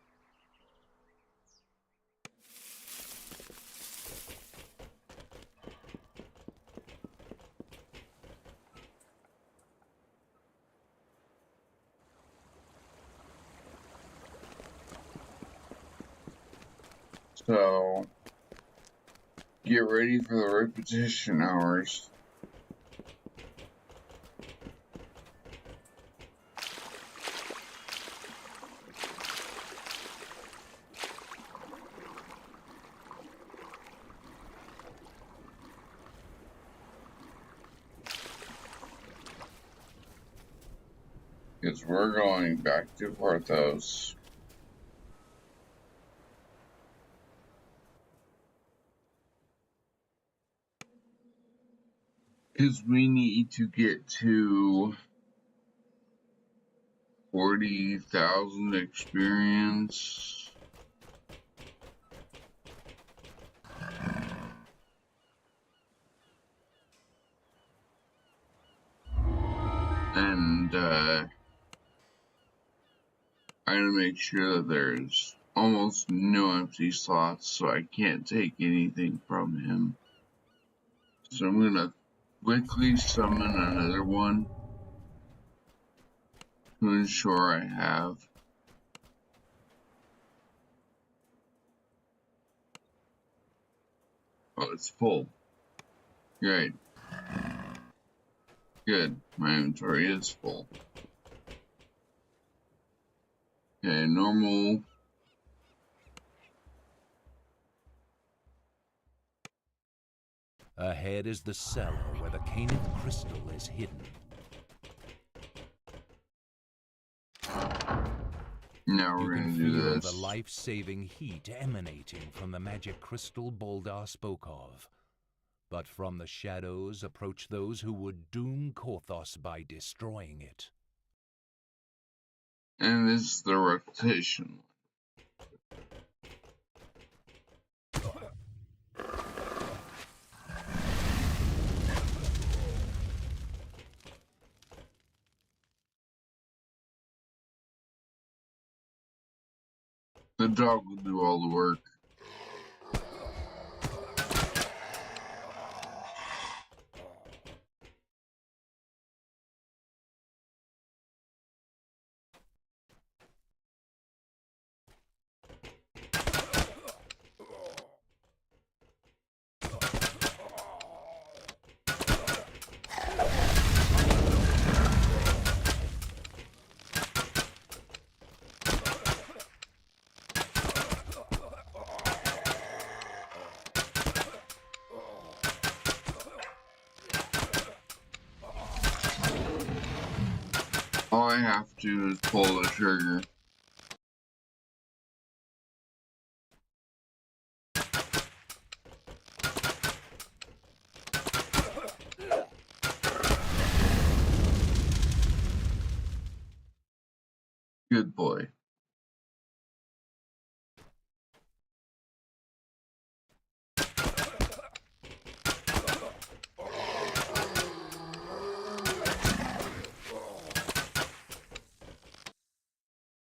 So, get ready for the repetition hours. Because we're going back to Porthos. Because we need to get to 40,000 experience. And, I gotta make sure that there's almost no empty slots, so I can't take anything from him. So I'm gonna quickly summon another one to ensure I have. Oh, it's full. Great. Good. My inventory is full. Okay, normal. Ahead is the cellar where the Caneth crystal is hidden. Now You we're can gonna do feel this. the life-saving heat emanating from the magic crystal Boldar spoke of. But from the shadows approach those who would doom Korthos by destroying it. And this is the reputation. The dog will do all the work. All I have to do is pull the trigger. Good boy.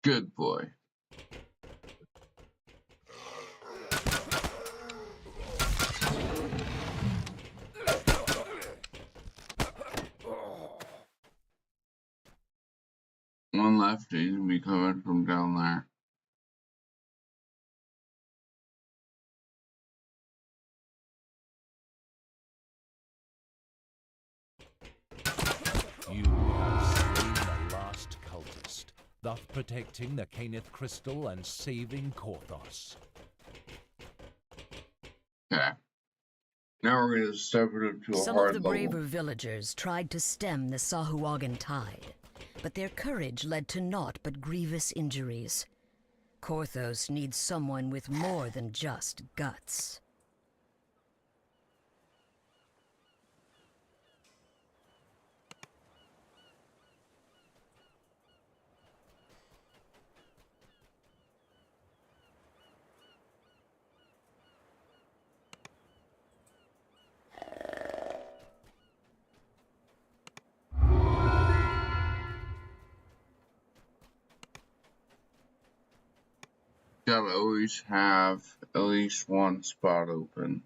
Good boy. One left, he's gonna be coming from down there. You have slain the last cultist, thus protecting the Caneth crystal and saving Korthos. Okay. Now we're gonna step it up to a Some hard of the braver level. villagers tried to stem the Sahuagin tide, but their courage led to naught but grievous injuries. Korthos needs someone with more than just guts. Gotta always have at least one spot open.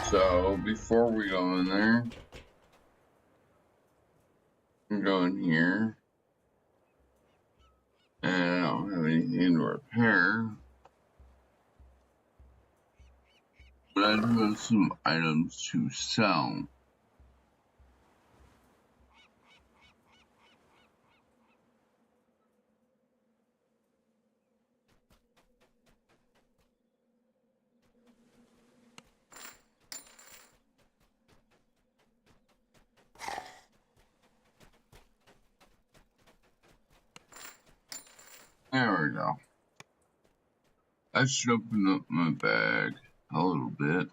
So before we go in there, we go in here. And I don't have anything to repair. But I do have some items to sell. There we go. I should open up my bag a little bit.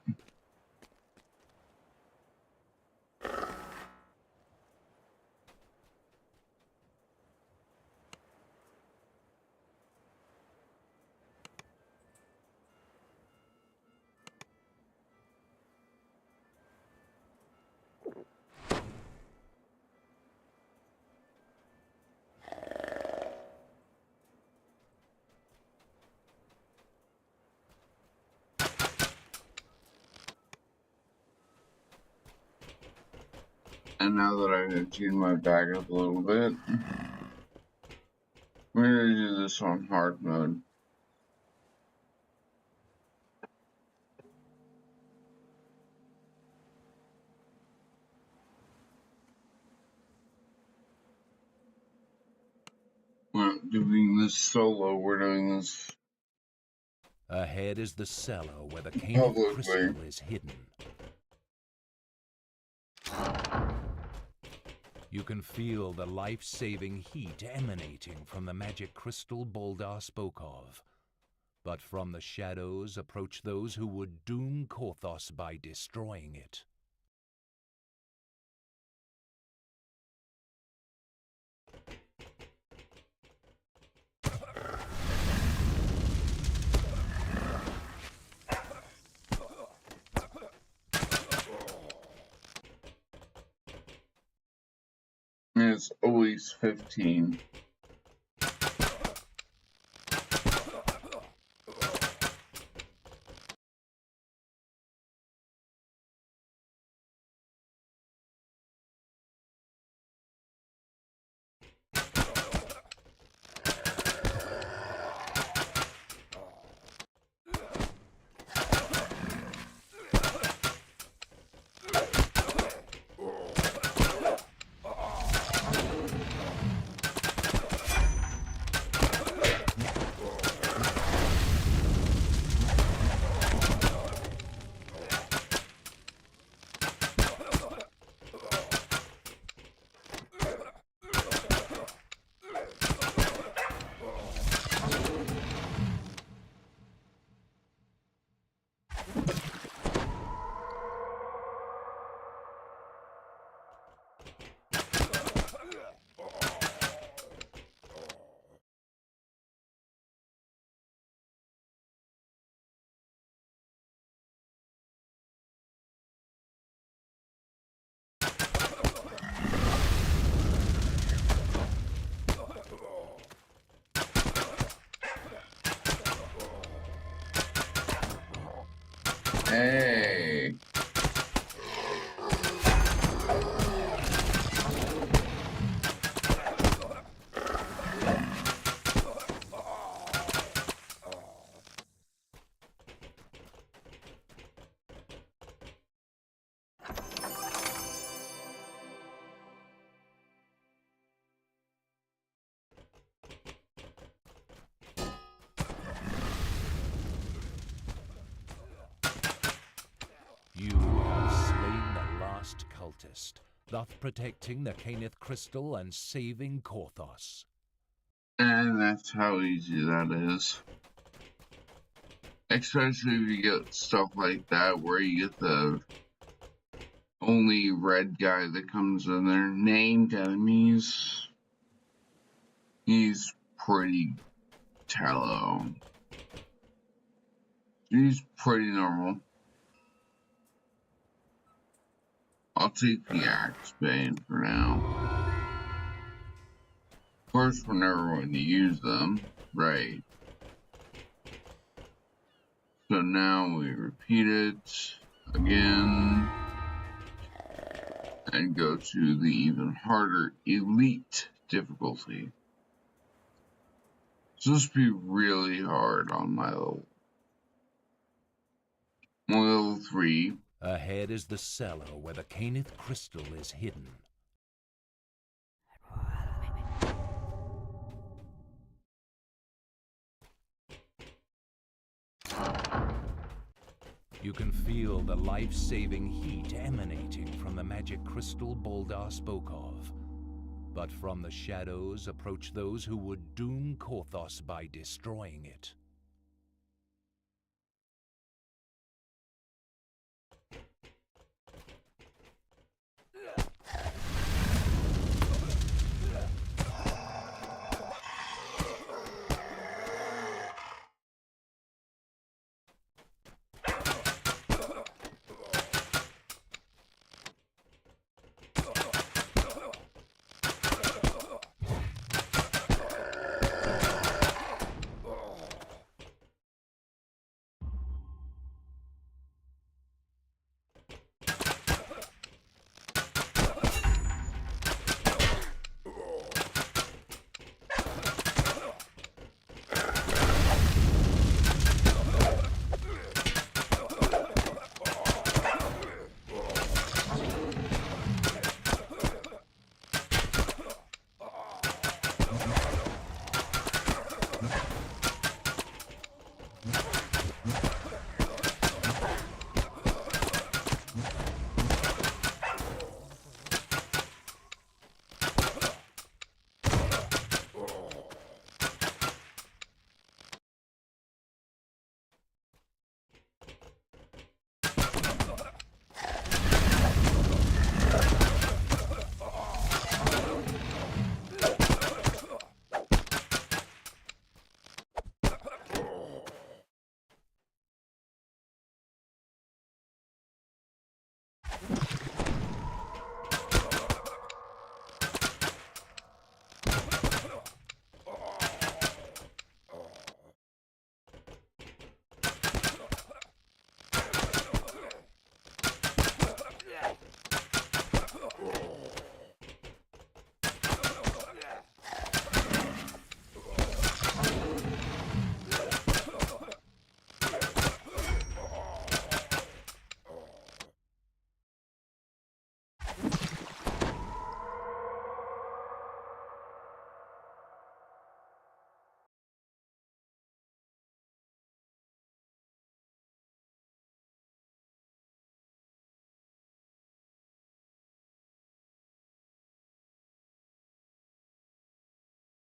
And now that I've tuned my bag up a little bit, we're going to do this on hard mode. We're not doing this solo, we're doing this Ahead is the cellar where the Caneth publicly. crystal is hidden. You can feel the life-saving heat emanating from the magic crystal Boldar spoke of. But from the shadows approach those who would doom Korthos by destroying it. It's always 15. Hey. You have slain the last cultist, thus protecting the Caneth crystal and saving Korthos. And that's how easy that is. Especially if you get stuff like that where you get the only red guy that comes in there, named enemies. He's pretty tallow. He's pretty normal. I'll take the Axe Bane for now. Of course, we're never going to use them, right? So now we repeat it again and go to the even harder Elite difficulty. So this will be really hard on my level. My level 3. Ahead is the cellar where the Caneth crystal is hidden. You can feel the life-saving heat emanating from the magic crystal Boldar spoke of. But from the shadows approach those who would doom Korthos by destroying it.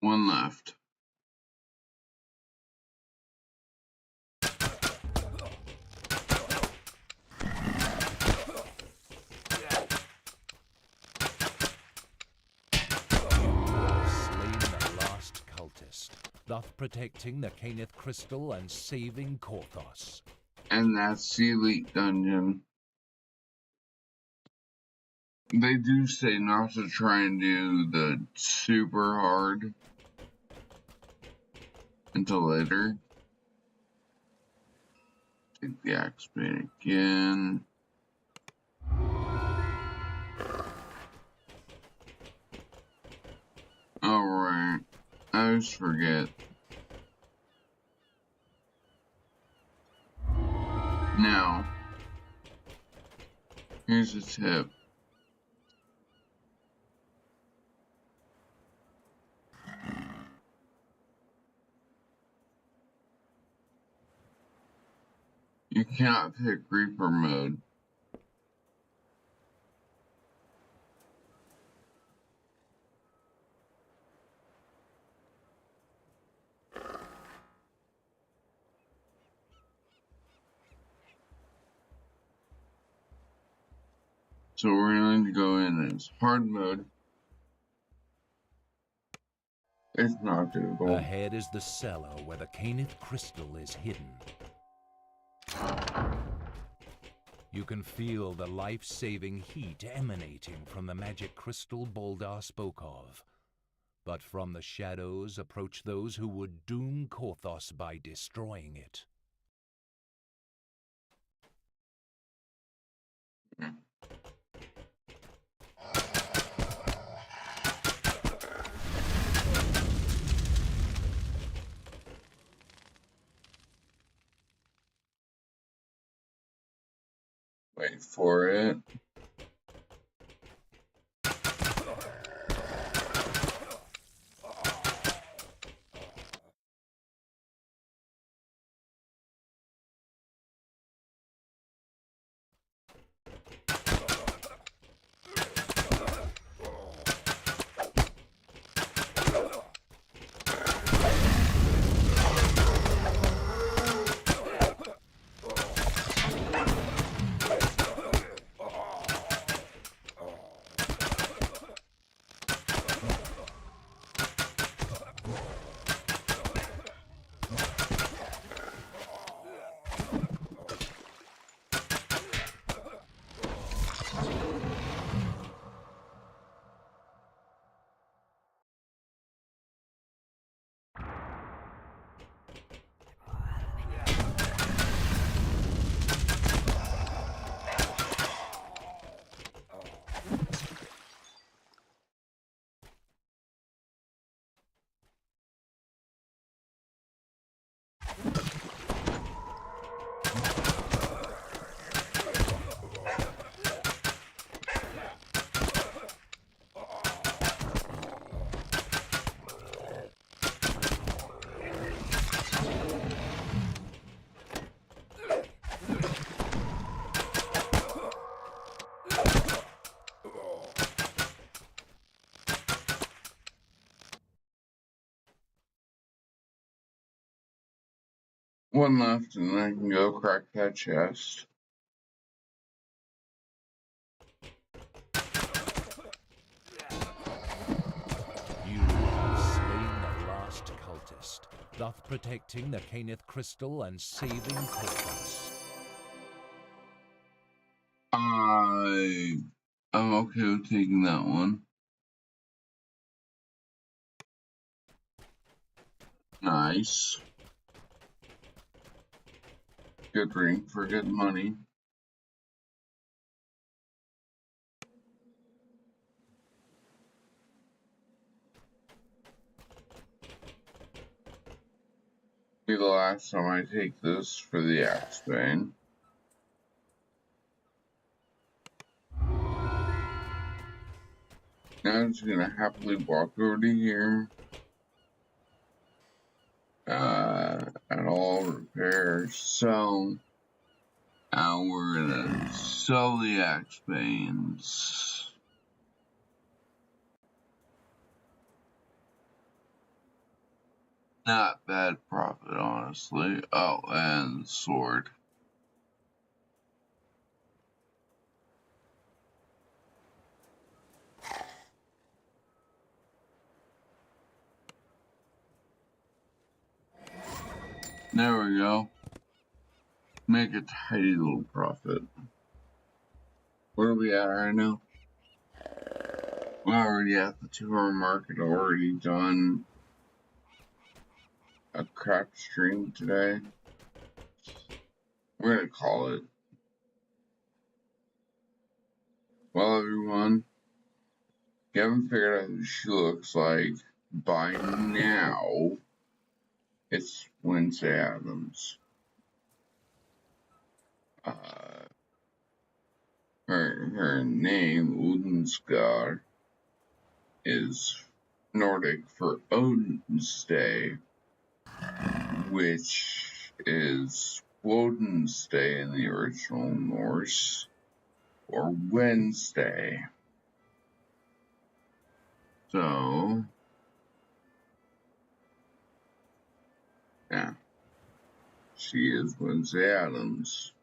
One left. Slain the last cultist, thus protecting the Caneth Crystal and saving Korthos. And that's the elite dungeon. They do say not to try and do the super hard until later. Take the axe bait again. Alright, I always forget. Now, here's a tip. You cannot pick Reaper mode. So we're going to go in as hard mode. It's not doable. Ahead is the cellar where the Caneth Crystal is hidden. You can feel the life-saving heat emanating from the magic crystal Boldar spoke of. But from the shadows approach those who would doom Korthos by destroying it. Wait for it. One left, and then I can go crack that chest. You have slain the last cultist, thus protecting the Caneth Crystal and saving Korthos. I'm okay with taking that one. Nice. Good ring for good money. Be the last time I take this for the axe bane. Now I'm just gonna happily walk over to here. And all repairs. So now we're gonna sell the axe banes. Not bad profit, honestly. Oh, and sword. There we go. Make a tidy little profit. Where are we at right now? We're already at the 2-hour market, already done a crap stream today. We're gonna call it. Well, everyone, if you haven't figured out who she looks like by now, it's Wednesday Addams. Her name, Ooinsdagr, is Nordic for Odin's Day, which is Woden's Day in the original Norse, or Wednesday. So, yeah, she is Wednesday Addams.